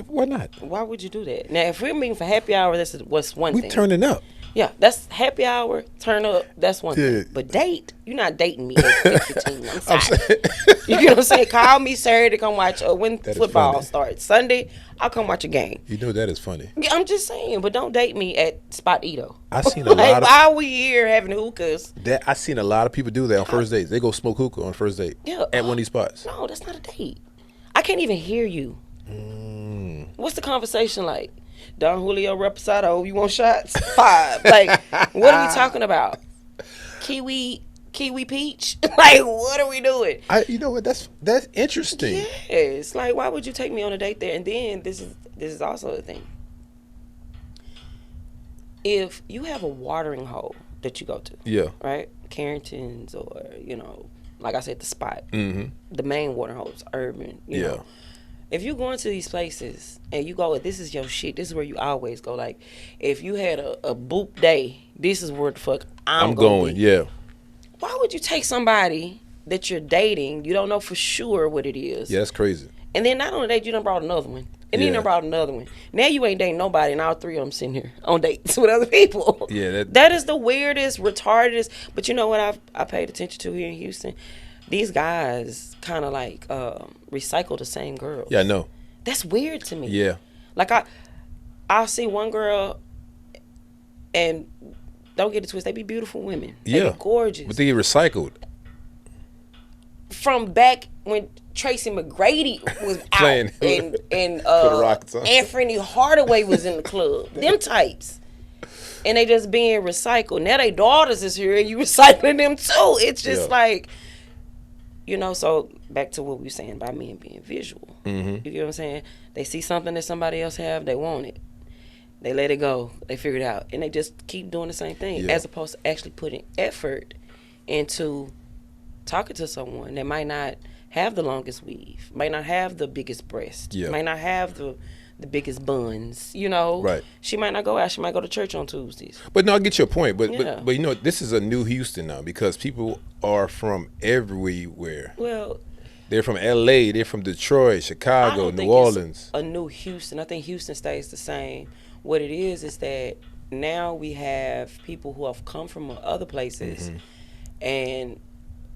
Why not? Why would you do that? Now, if we're meeting for happy hour, that's what's one thing. We turning up. Yeah, that's happy hour, turn up, that's one Yeah. thing. But date, you're not dating me at 50-15. I'm sorry. You get what I'm saying? Call me Saturday to come watch when That is football funny. starts. Sunday, I'll come watch a game. You know that is funny. Yeah, I'm just saying, but don't date me at Spot Edo. I seen a lot of why are we here having hookahs? that. I seen a lot of people do that on first dates. They go smoke hookah on first date at one of these spots. No, that's not a date. I can't even hear you. What's the conversation like? Don Julio Reposado, you want shots? 5. Like, what are we talking about? Kiwi peach? Like, what are we doing? You know what? That's interesting. Yes. Like, why would you take me on a date there? And then this is also the thing. If you have a watering hole that you go to, Yeah. right? Carrington's or, like I said, the Spot. Mm-hmm. The main watering hole is Urban, you Yeah. know. If you go into these places and you go, this is your shit, this is where you always go. Like, if you had a boop day, this is where the fuck I'm going. be. Yeah. Why would you take somebody that you're dating, you don't know for sure what it is, Yeah, that's crazy. and then not on a date, you done brought another one. And then you done brought another one. Now you ain't dating nobody, and all 3 of them sitting here on dates with other people. Yeah, that is the weirdest, retardedest. But you know what I paid attention to here in Houston? These guys kind of like recycle the same girls. Yeah, I know. That's weird to me. Yeah. Like I'll see one girl, and don't get it twisted, they be beautiful women. They be gorgeous. But they get recycled. From back when Tracy McGrady was Playing. out and the Rockets on. Anthony Hardaway was in the club. Them types. And they just being recycled. Now they daughters is here and you recycling them too. It's just like, so back to what we were saying about men being visual. Mm-hmm. You get what I'm saying? They see something that somebody else have, they want it. They let it go. They figure it out. And they just keep doing the same thing as opposed to actually putting effort into talking to someone that might not have the longest weave, might not have the biggest breast, might not have the biggest buns, Right. She might not go out. She might go to church on Tuesdays. But no, I get your point. But this is a new Houston now because people are from everywhere. Well, they're from L.A., they're from Detroit, Chicago, New Orleans. It's a new Houston. I think Houston stays the same. What it is that now we have people who have come from other places and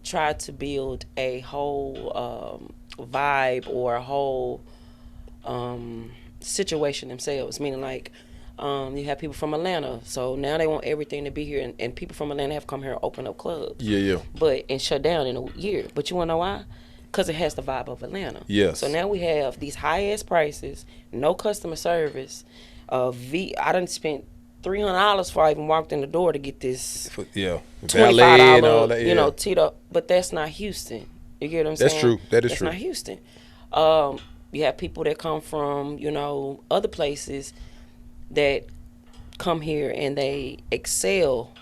tried to build a whole vibe or a whole situation themselves, meaning like you have people from Atlanta, so now they want everything to be here, and people from Atlanta have come here and open up clubs, and shut down in a year. But you want to know why? Because it has the vibe of Atlanta. Yes. So now we have these high ass prices, no customer service. I done spent $300 before I even walked in the door to get this $25 and all that, Tito. But that's not Houston. You get what I'm saying? That's true. That is that's true. That's not Houston. You have people that come from, other places that come here and they excel,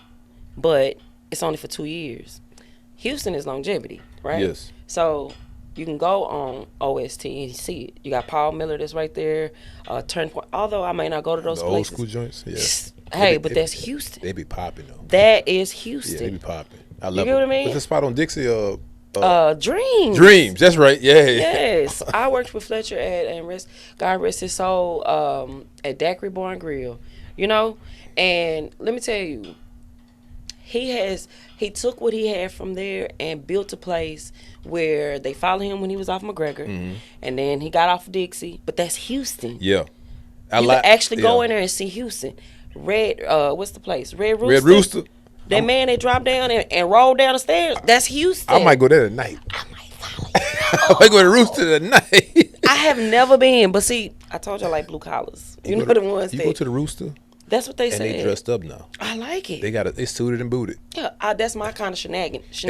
but it's only for 2 years. Houston is longevity, right? Yes. So you can go on OST and see it. You got Paul Miller that's right there, Turn Point. Although I may not go to those places. Old school joints, yeah. Hey, but that's Houston. They be popping though. That is Houston. Yeah, they be popping. I love get what I mean? What's the spot on Dixie? Dreams. Dreams. That's right. Yeah. Yes. Yes, I worked with Fletcher at and God rest his soul at Daiquiri Bar and Grill. You know, and let me tell you, he took what he had from there and built a place where they followed him when he was off McGregor, and then he got off Dixie. But that's Houston. Yeah. You can actually go in there and see Houston. What's the place? Red Rooster. Red Rooster. That man that dropped down and rolled down the stairs. That's Houston. I might go there tonight. I might follow you. I might go to Rooster tonight. I have never been, but see, I told you I like blue collars. You know the ones you that go to the Rooster. That's what they and said. they dressed up now. I like it. They suited and booted. Yeah, that's my kind of shenanigans.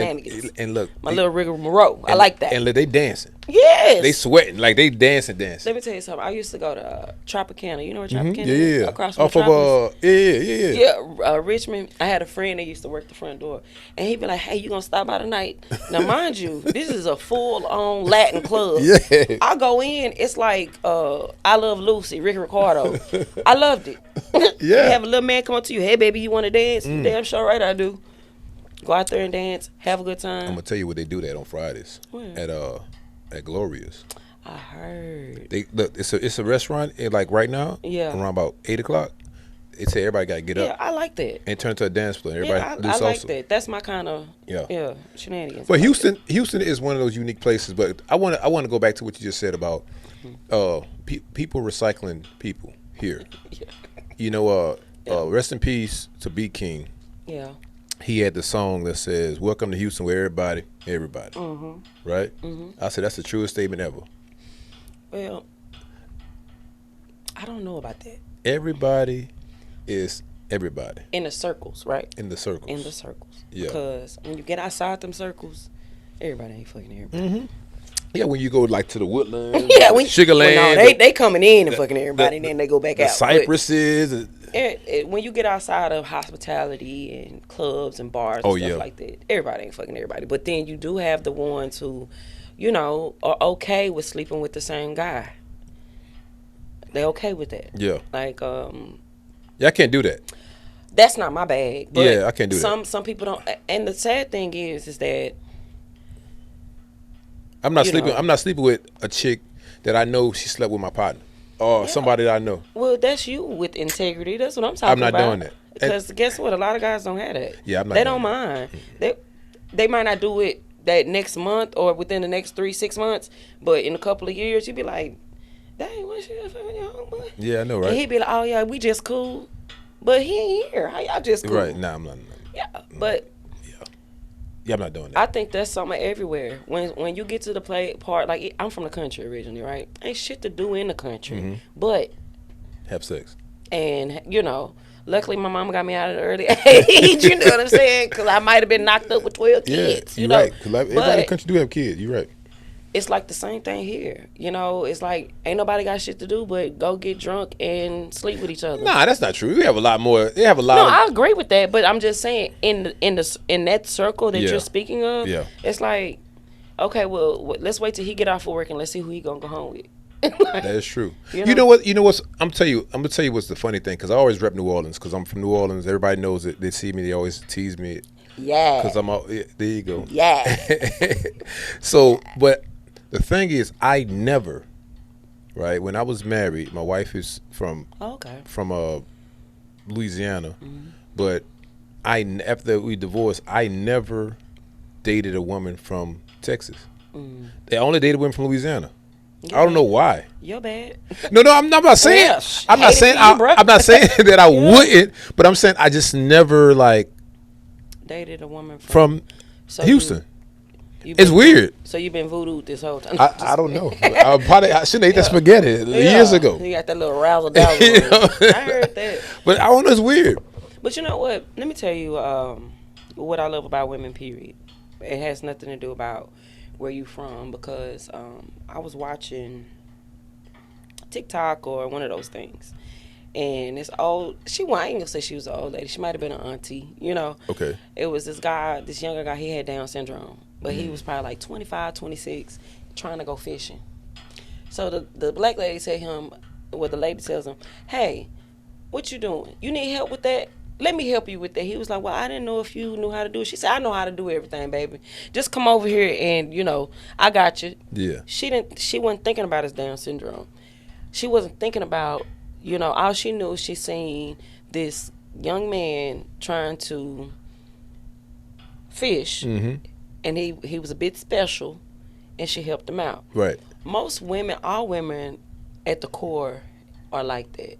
And look, my little rigmarole. I like that. And look, they dancing. Yes. They sweating like they dancing. Let me tell you something. I used to go to Tropicana. You know where Tropicana Yeah, is? yeah. Across from Off of Yeah, Richmond. I had a friend that used to work the front door, and he'd be like, "Hey, you gonna stop by tonight?" Now, mind you, this is a full-on Latin club. Yeah. I go in, it's like I Love Lucy, Ricky Ricardo. I loved it. Yeah. You have a little man come up to you, "Hey, baby, you want to dance?" Damn sure right I do. Go out there and dance, have a good time. I'm gonna tell you what they do that on Fridays. Where? At Gloria's. I heard. They look. It's a restaurant. And like right now. Yeah. Around about 8:00. They say everybody got to get Yeah, up I like that. and turn to a dance floor. Everybody do I salsa. like that. That's my kind of Yeah. shenanigans. But Houston is one of those unique places. But I want to go back to what you just said about people recycling people here. Yeah. You know, rest in peace to B King. Yeah. He had the song that says "Welcome to Houston, where everybody." Right? I said that's the truest statement ever. Well, I don't know about that. Everybody is everybody. In the circles, right? In the circles. In the circles. Yeah. Because when you get outside them circles, everybody ain't fucking everybody. Yeah, when you go like to the Woodlands, Yeah, Sugarland, no, they coming in and fucking everybody, and then they go back the out. Cypresses. When you get outside of hospitality and clubs and bars and stuff like that, everybody ain't fucking everybody. But then you do have the ones who, you know, are okay with sleeping with the same guy. They okay with that. Yeah. Like, yeah, I can't do that. That's not my bag. But yeah, I can't do that. Some people don't. And the sad thing is that I'm not sleeping with a chick that I know she slept with my partner or somebody that I know. Well, that's you with integrity. That's what I'm talking about. I'm not doing that. Because guess what? A lot of guys don't have that. Yeah, I'm not. They don't mind. They might not do it that next month or within the next 3-6 months, but in a couple of years, you'd be like, "Dang, what's your homeboy?" Yeah, I know, right? And he'd be like, "Oh yeah, we just cool," but he ain't here. How y'all just cool? Right? Nah, I'm not. Yeah, but. Yeah, I'm not doing that. I think that's something everywhere. When you get to the part, like I'm from the country originally, right? Ain't shit to do in the country, but have sex. And you know, luckily my mama got me out at an early age. You know what I'm saying? Because I might have been knocked up with 12 kids. You're know? right. Because everybody in the country do have kids. You're right. It's like the same thing here. You know, it's like ain't nobody got shit to do but go get drunk and sleep with each other. Nah, that's not true. You have a lot more. They have a lot. No, I agree with that, but I'm just saying in that circle that you're speaking of, it's like, okay, well, let's wait till he get off of work and let's see who he gonna go home with. That is true. You know what? I'm gonna tell you what's the funny thing, because I always rep New Orleans because I'm from New Orleans. Everybody knows it. They see me. They always tease me. Yeah. Because I'm out. There you go. Yeah. So, but. The thing is, I never, right? When I was married, my wife is from Louisiana, but after we divorced, I never dated a woman from Texas. They only dated women from Louisiana. I don't know why. You're bad. No, I'm not saying. I'm not saying. I'm not saying that I wouldn't, but I'm saying I just never dated a woman from Houston. It's weird. So you've been voodooed this whole time. I don't know. I shouldn't have ate that spaghetti years ago. You got that little razzle dazzle. I heard that. But I don't know. It's weird. But you know what? Let me tell you what I love about women. Period. It has nothing to do about where you from, because I was watching TikTok or one of those things, and this old, I ain't gonna say she was an old lady. She might have been an auntie, you know. Okay. It was this guy, this younger guy. He had Down syndrome, but he was probably like 25, 26, trying to go fishing. So the black lady said him, the lady tells him, "Hey, what you doing? You need help with that?" let me help you with that. He was like, well, I didn't know if you knew how to do it. She said, I know how to do everything, baby. Just come over here and, I got you. Yeah. She wasn't thinking about his Down syndrome. She wasn't thinking about, all she knew, she seen this young man trying to fish, Mm-hmm. and he was a bit special, and she helped him out. Right. Most women, all women at the core are like that.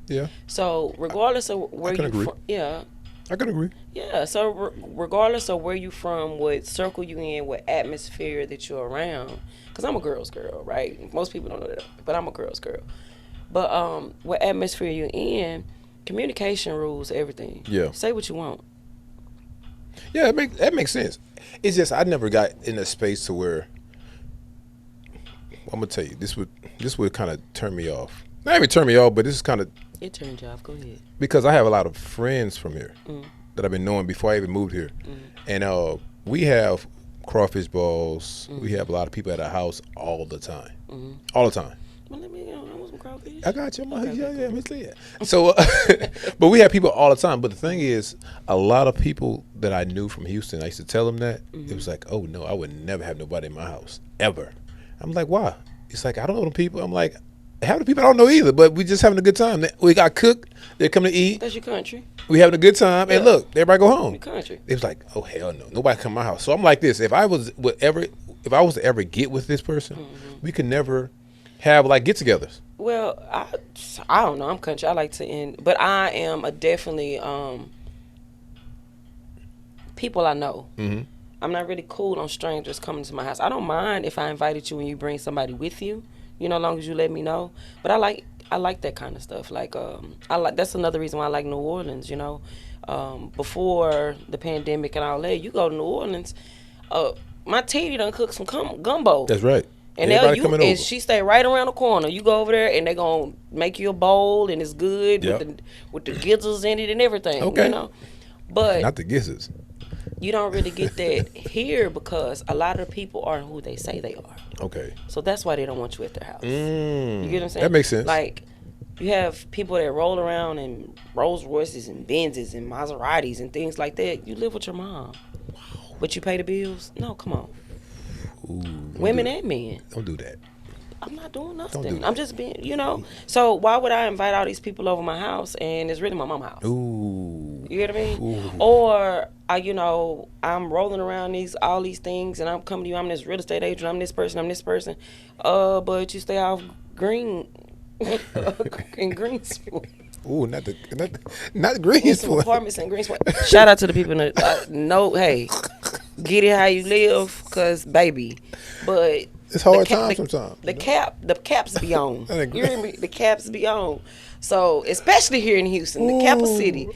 Yeah. So regardless of where I can agree. yeah. I can agree. Yeah, so regardless of where you from, what circle you in, what atmosphere that you're around, because I'm a girl's girl, right? Most people don't know that, but I'm a girl's girl. But what atmosphere you're in, communication rules everything. Yeah. Say what you want. Yeah, that makes sense. It's just I never got in a space to where I'm gonna tell you this would kind of turn me off. Not even turn me off, but this is kind of It turned you off. Go ahead. because I have a lot of friends from here that I've been knowing before I even moved here, and we have crawfish balls. We have a lot of people at our house all the time, all the time. Well, let me. I want some crawfish. I got you. Okay, Yeah, Miss Leah. So, but we have people all the time. But the thing is, a lot of people that I knew from Houston, I used to tell them that it was like, oh no, I would never have nobody in my house ever. I'm like, why? It's like I don't know the people. I'm like, half the people I don't know either. But we just having a good time. We got cooked. They come to eat. That's your country. We having a good time. And look, everybody go home. Your country. It was like, oh hell no, nobody come to my house. So I'm like this. If I was to ever get with this person, we could never have like get-togethers. Well, I don't know. I'm country. I like to end, but I am a definitely people I know. Mm-hmm. I'm not really cool on strangers coming to my house. I don't mind if I invited you and you bring somebody with you, as long as you let me know. But I like that kind of stuff. Like that's another reason why I like New Orleans. Before the pandemic and all that, you go to New Orleans. My titty done cook some gumbo. That's right. And and she stay right around the corner. You go over there and they gonna make you a bowl and it's good with the gizzards in it and everything. Okay. But not the gizzards. you don't really get that here because a lot of the people aren't who they say they are. Okay. So that's why they don't want you at their house. You get what I'm saying? That makes sense. Like you have people that roll around in Rolls Royces and Benzes and Maseratis and things like that. You live with your mom. Wow. But you pay the bills? No, come on. Ooh, women and men. Don't do that. I'm not doing nothing. Don't do that. I'm just being, So why would I invite all these people over my house and it's really my mom's house? Ooh. You get what I mean? Ooh. Or I'm rolling around all these things and I'm coming to you. I'm this real estate agent. I'm this person. But you stay off Green in Greenspoint. Ooh, not Greenspoint. Some apartments in Greenspoint. Shout out to the people that know. Hey, get it how you live, cause baby. But it's hard times sometimes. The caps be on. You hear me? The caps be on. So especially here in Houston, the capital city.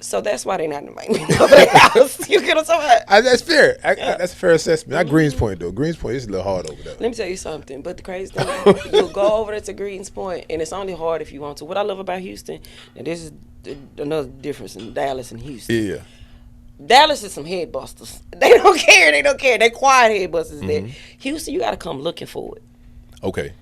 So that's why they not inviting me to their house. You get what I'm saying? That's fair. That's a fair assessment. Not Greenspoint though. Greenspoint is a little hard over there. Let me tell you something. But the crazy thing, you'll go over there to Greenspoint, and it's only hard if you want to. What I love about Houston, and this is another difference in Dallas and Houston. Yeah. Dallas is some head busters. They don't care. They quiet head busters. There. Houston, you got to come looking for it. Okay.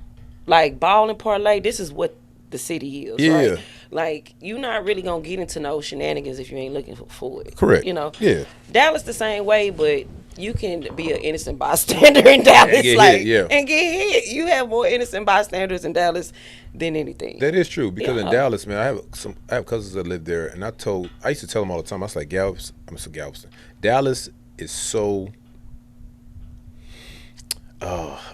Like ball and parlay. This is what the city is. Yeah. Right? Like you're not really gonna get into no shenanigans if you ain't looking for it. Correct. Yeah. Dallas the same way, but you can be an innocent bystander in Dallas, and get hit. You have more innocent bystanders in Dallas than anything. That is true because in Dallas, man, I have cousins that live there, and I used to tell them all the time. I was like, Galveston. Dallas is so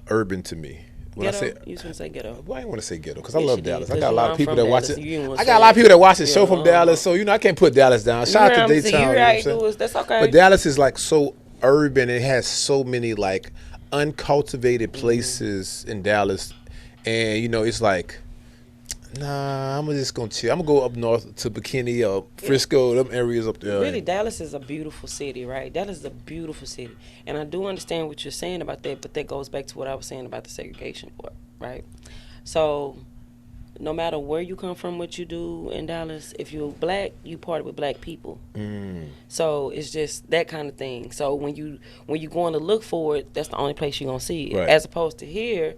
urban to me. When ghetto? I say, you was gonna say ghetto. Well, I didn't want to say ghetto because I love Dallas. I Because got a lot of people that watch it. I got a lot of people that watch the show from Dallas, so I can't put Dallas down. Shout out to Daytown. That's okay. But Dallas is like so urban. It has so many like uncultivated places in Dallas, and it's like, nah, I'm just gonna chill. I'm gonna go up north to Bikini or Frisco, them areas up there. Really, Dallas is a beautiful city, right? Dallas is a beautiful city, and I do understand what you're saying about that. But that goes back to what I was saying about the segregation part, right? So, no matter where you come from, what you do in Dallas, if you're black, you party with black people. So it's just that kind of thing. So when you going to look for it, that's the only place you're gonna see it. Right. As opposed to here,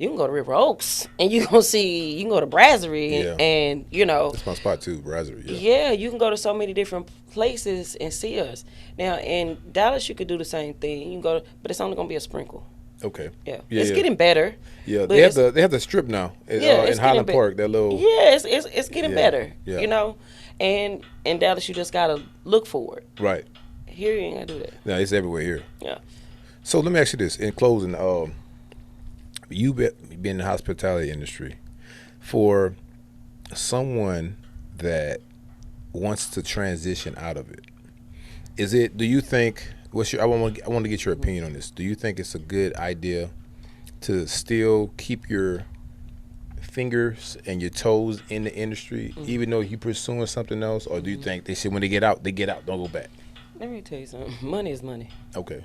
You can go to River Oaks and you can go to Brasserie and That's my spot too, Brasserie. Yeah, you can go to so many different places and see us. Now in Dallas you could do the same thing. You can go but it's only gonna be a sprinkle. Okay. Yeah. It's getting better. Yeah, they have the strip now in Highland Park, that little it's getting better. Yeah. And in Dallas you just gotta look for it. Right. Here you ain't gotta do that. No, it's everywhere here. Yeah. So let me ask you this in closing. You've been in the hospitality industry. For someone that wants to transition out of it, do you think, I want to get your opinion on this. Do you think it's a good idea to still keep your fingers and your toes in the industry, even though you're pursuing something else? Or do you think they should, when they get out, don't go back? Let me tell you something. Money is money. Okay.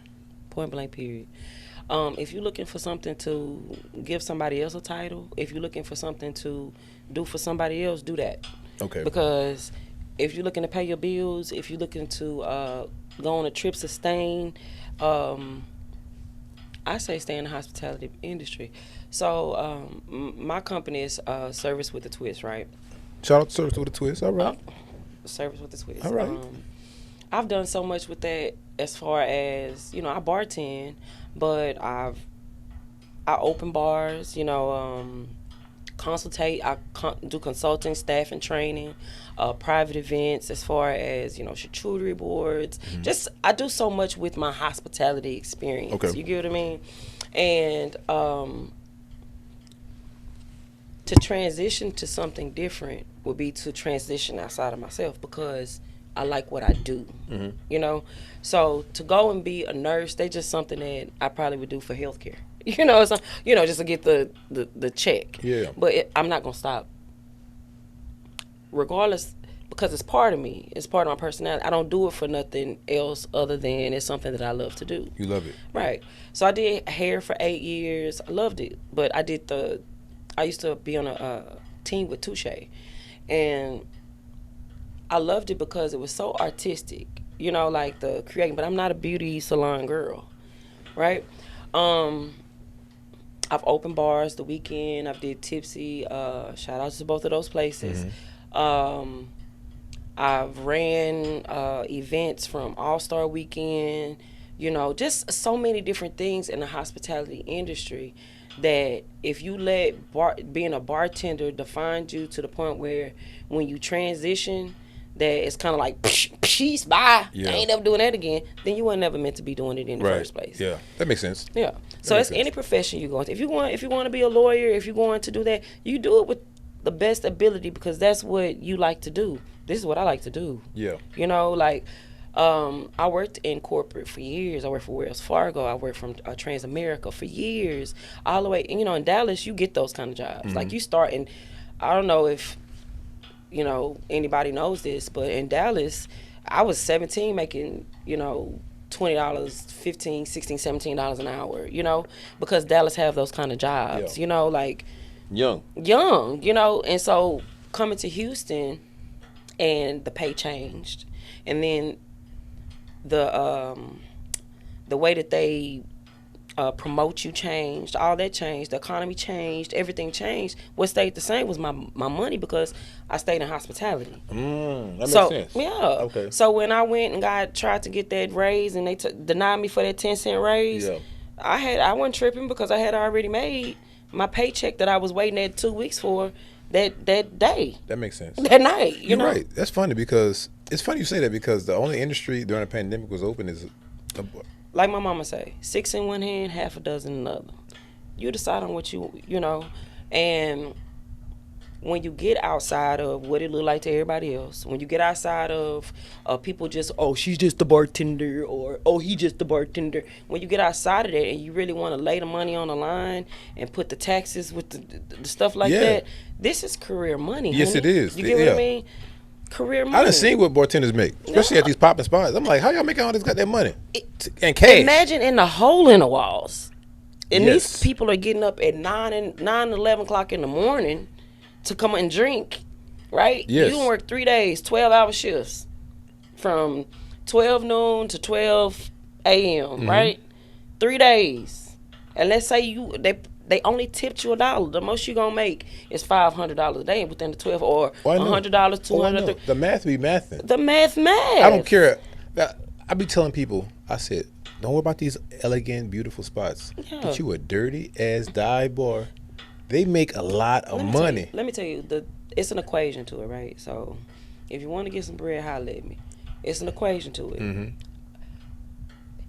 Point blank, period. If you're looking for something to give somebody else a title, if you're looking for something to do for somebody else, do that. Okay. Because if you're looking to pay your bills, if you're looking to go on a trip, sustain, I say stay in the hospitality industry. So my company is Service with a Twist, right? Shout out to Service with a Twist. All right. Service with a Twist. All right. I've done so much with that as far as, I bartend, but I open bars, consultate, I do consulting, staff and training, private events as far as, charcuterie boards. Mm-hmm. I do so much with my hospitality experience. Okay. You get what I mean? And to transition to something different would be to transition outside of myself because I like what I do, So to go and be a nurse, that's just something that I probably would do for healthcare, just to get the check. Yeah. But I'm not gonna stop, regardless, because it's part of me. It's part of my personality. I don't do it for nothing else other than it's something that I love to do. You love it, right? So I did hair for 8 years. I loved it, but I used to be on a team with Touche, and I loved it because it was so artistic, like the creating, but I'm not a beauty salon girl, right? I've opened bars the weekend, I've did Tipsy, shout out to both of those places. Mm-hmm. I've ran events from All-Star Weekend, just so many different things in the hospitality industry that if you let being a bartender define you to the point where when you transition, that it's kind of like, peace, bye, I ain't never doing that again, then you were never meant to be doing it in the first place. Yeah, that makes sense. Yeah. So it's any profession you go into. If you want to be a lawyer, if you're going to do that, you do it with the best ability because that's what you like to do. This is what I like to do. Yeah. I worked in corporate for years. I worked for Wells Fargo. I worked from Transamerica for years. All the way, in Dallas, you get those kind of jobs. Mm-hmm. Like you start in, I don't know if anybody knows this, but in Dallas, I was 17 making, $20, $15, $16, $17 an hour, because Dallas have those kind of jobs, like young, and so coming to Houston and the pay changed. And then the way that they promote you changed, all that changed, the economy changed, everything changed. What stayed the same was my money because I stayed in hospitality. That makes sense. Yeah. Okay. So when I went and tried to get that raise and they denied me for that 10-cent raise, I wasn't tripping because I had already made my paycheck that I was waiting at 2 weeks for that day. That makes sense. That night, You're right. That's funny because it's funny you say that because the only industry during the pandemic was open is like my mama say, 6 in one hand, half a dozen in another. You decide on what you and when you get outside of what it look like to everybody else, when you get outside of people just, oh, she's just the bartender or, oh, he just the bartender. When you get outside of that and you really want to lay the money on the line and put the taxes with the stuff like that, this is career money. Yes, honey. it is. You get what I mean? Career money. I done seen what bartenders make, especially at these popping spots. I'm like, how y'all making all this goddamn money? And cash. Imagine in the hole in the walls. And these people are getting up at 11 o'clock in the morning to come and drink, right? Yes. You can work 3 days, 12-hour shifts from 12 noon to 12 a.m., right? 3 days. And let's say They only tipped you $1. The most you gonna make is $500. They ain't within the 12 or $100, $200. The math be mathing. The math. I don't care. I be telling people, I said, don't worry about these elegant, beautiful spots. Yeah. Get you a dirty ass dive bar. They make a lot of money. Let me tell you, it's an equation to it, right? So, if you want to get some bread, holla at me. It's an equation to it. Mm-hmm.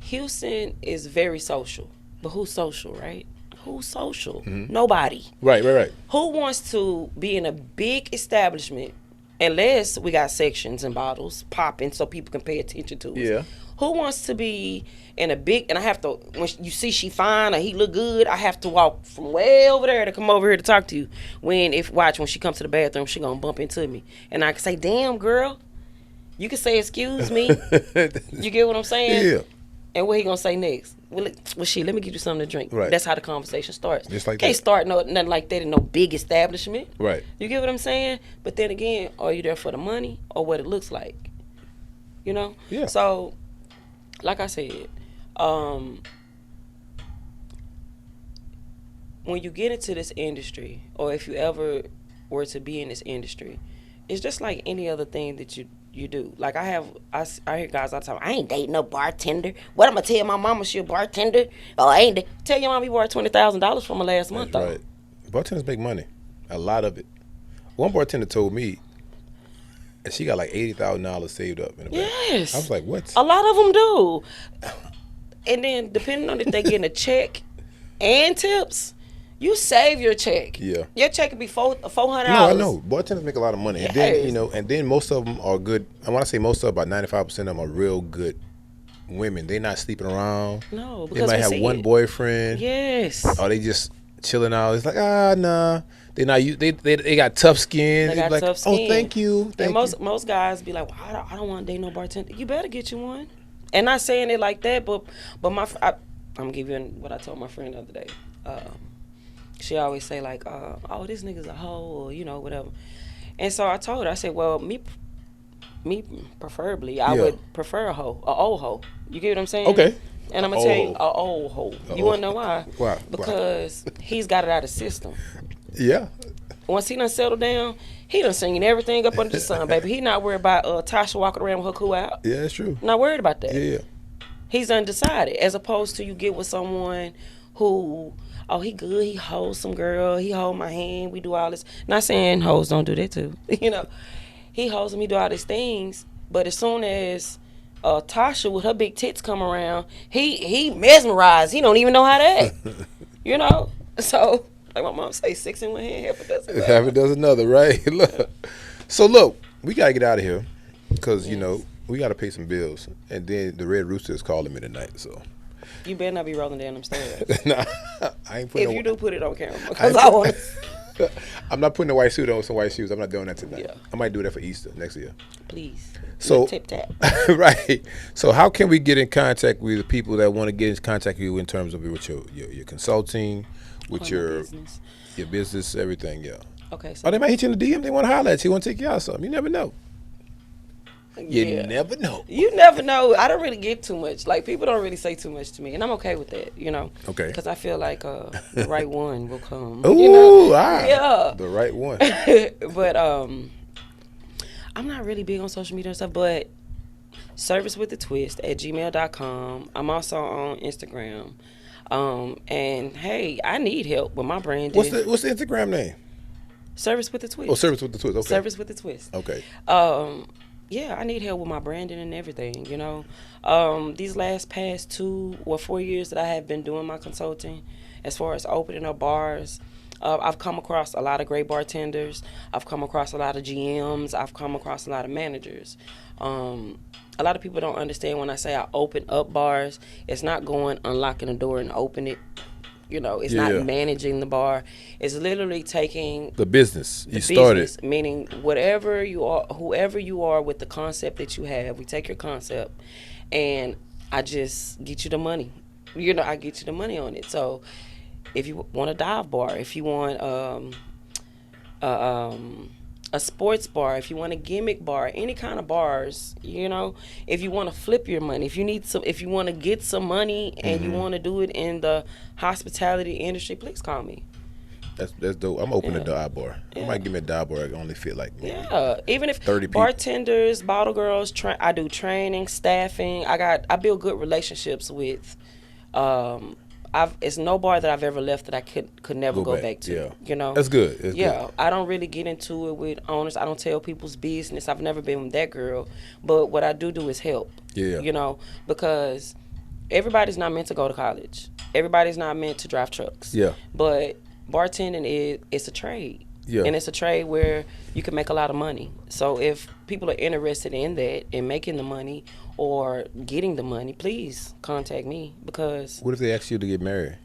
Houston is very social, but who's social, right? Who's social? Mm-hmm. Nobody. Right. Who wants to be in a big establishment unless we got sections and bottles popping so people can pay attention to us? Yeah. Who wants to be in a big, and I have to, when you see she fine or he look good, I have to walk from way over there to come over here to talk to you. When she comes to the bathroom, she gonna bump into me. And I can say, damn, girl. You can say, excuse me. You get what I'm saying? Yeah. And what he gonna say next? Well, let me get you something to drink. Right. That's how the conversation starts. Just like Can't that. start nothing like that in no big establishment. Right. You get what I'm saying? But then again, are you there for the money or what it looks like? You know? Yeah. So, like I said, when you get into this industry, or if you ever were to be in this industry, it's just like any other thing that you do. Like I hear guys all the time, I ain't dating no bartender. What I'm gonna tell my mama she a bartender? Oh, I ain't tell your mama you borrowed $20,000 from her last month though. Right. Bartenders make money. A lot of it. One bartender told me and she got like $80,000 saved up in the bank. Yes. I was like, what? A lot of them do. And then depending on if they getting a check and tips, you save your check. Yeah. Your check could be $400. No, I know. Bartenders make a lot of money. Yes. And then, and then most of them are good. And when I say most of them, about 95% of them are real good women. They're not sleeping around. No, they because might we have see one it. boyfriend. Yes. Or they just chilling out. It's like, nah. They not they got tough skin. They got like, tough skin. Oh, thank you. And most guys be like, well, I don't want to date no bartender. You better get you one. And not saying it like that, but I'm gonna give you what I told my friend the other day. She always say like, oh, this nigga's a hoe, or whatever. And so I told her, I said, well, me preferably, I would prefer a old hoe. You get what I'm saying? Okay. And I'm gonna tell you, a old hoe. You wanna know why? Why? Because he's got it out of system. Yeah. Once he done settled down, he done singing everything up under the sun, baby. He not worried about Tasha walking around with her cool out. Yeah, that's true. Not worried about that. Yeah. He's undecided, as opposed to you get with someone who, oh, he good, he holds some girl, he hold my hand, we do all this. Not saying hoes don't do that too, He holds him, he do all these things, but as soon as Tasha with her big tits come around, he mesmerized. He don't even know how to act, So, like my mom say, 6 in one hand, half a dozen another. Half a dozen another, right? Look. So look, we gotta get out of here because we gotta pay some bills, and then the Red Rooster is calling me tonight. So you better not be rolling down them stairs. Nah, I ain't putting. If you do, put it on camera because I want. I'm not putting a white suit on with some white shoes. I'm not doing that tonight. Yeah. I might do that for Easter next year. Please. So tip tap. Right. So how can we get in contact with the people that want to get in contact with you in terms of with your consulting, with your business, everything? Yeah. Okay. So they might hit you in the DM. They want to holler at you. Want to take you out something. You never know. You never know. You never know. I don't really give too much. Like, people don't really say too much to me, and I'm okay with that, Okay. Because I feel like the right one will come. Ooh, yeah. The right one. But I'm not really big on social media and stuff, but servicewiththetwist@gmail.com. I'm also on Instagram. And hey, I need help with my branding. What's the Instagram name? Service with the Twist. Oh, Service with the Twist. Okay. Service with the Twist. Okay. Yeah, I need help with my branding and everything, These past 2 or 4 years that I have been doing my consulting, as far as opening up bars, I've come across a lot of great bartenders. I've come across a lot of GMs. I've come across a lot of managers. A lot of people don't understand when I say I open up bars, it's not going, unlocking the door and open it. It's not managing the bar. It's literally taking the business. You started. Meaning whatever you are, whoever you are with the concept that you have, we take your concept and I just get you the money. I get you the money on it. So if you want a dive bar, if you want a sports bar, if you want a gimmick bar, any kind of bars, if you want to flip your money, if you want to get some money and you want to do it in the hospitality industry, please call me. That's dope. I'm open to dive bar. I might give me a dive bar. I only fit like even if 30 people. Bartenders, bottle girls, I do training, staffing. I build good relationships with. It's no bar that I've ever left that I could never go back to. Yeah. That's good. That's good. I don't really get into it with owners. I don't tell people's business. I've never been with that girl. But what I do is help. Yeah. Because everybody's not meant to go to college. Everybody's not meant to drive trucks. Yeah. But bartending it's a trade. Yeah. And it's a trade where you can make a lot of money. So if people are interested in that and making the money or getting the money, please contact me because. What if they ask you to get married?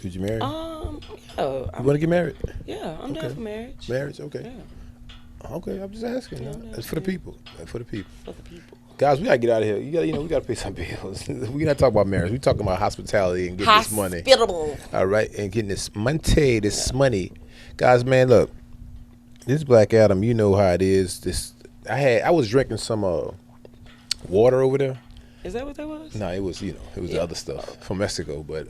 Would you marry? Yeah. You want to get married? Yeah, I'm down for marriage. Marriage, okay. Yeah. Okay, I'm just asking. That's for the people. For the people. For the people. Guys, we gotta get out of here. We gotta pay some bills. We gotta talk about marriage. We talking about hospitality and getting this money. Hospitable. All right, and getting this money. Guys, man, look, this Black Adam, you know how it is. I was drinking some water over there. Is that what that was? No, it was the other stuff from Mexico, but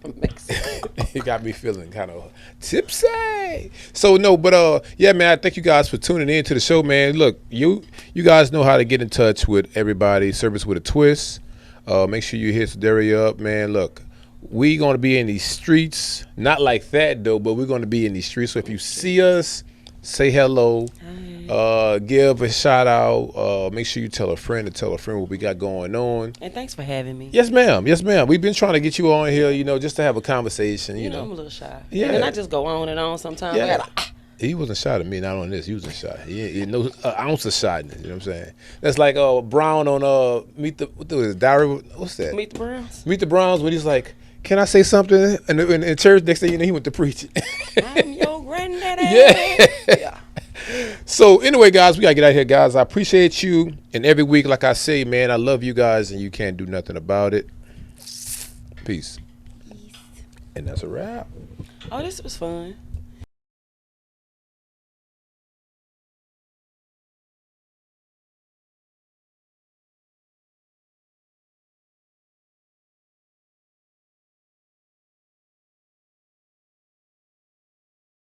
from Mexico. it got me feeling kind of tipsy. So no, but yeah, man, I thank you guys for tuning in to the show, man. Look, you guys know how to get in touch with everybody. Service with a twist. Make sure you hit Sederia up, man. Look, we gonna be in these streets, not like that though, but we're gonna be in these streets. So if you see us, say hello. Give a shout out. Make sure you tell a friend what we got going on. And thanks for having me. Yes, ma'am. We've been trying to get you on here, just to have a conversation. You know, I'm a little shy. Yeah. And then I just go on and on sometimes. Yeah. He wasn't shy to me, not on this. He wasn't shy. He no ounce of shyness. You know what I'm saying? That's like Brown on Meet the Diary. What's that? Meet the Browns. Meet the Browns when he's like, "Can I say something?" And in church next thing you know, he went to preach. I'm your granddaddy. Yeah. So anyway, guys, we gotta get out of here, guys. I appreciate you, and every week, like I say, man, I love you guys, and you can't do nothing about it. Peace. And that's a wrap. Oh, this was fun.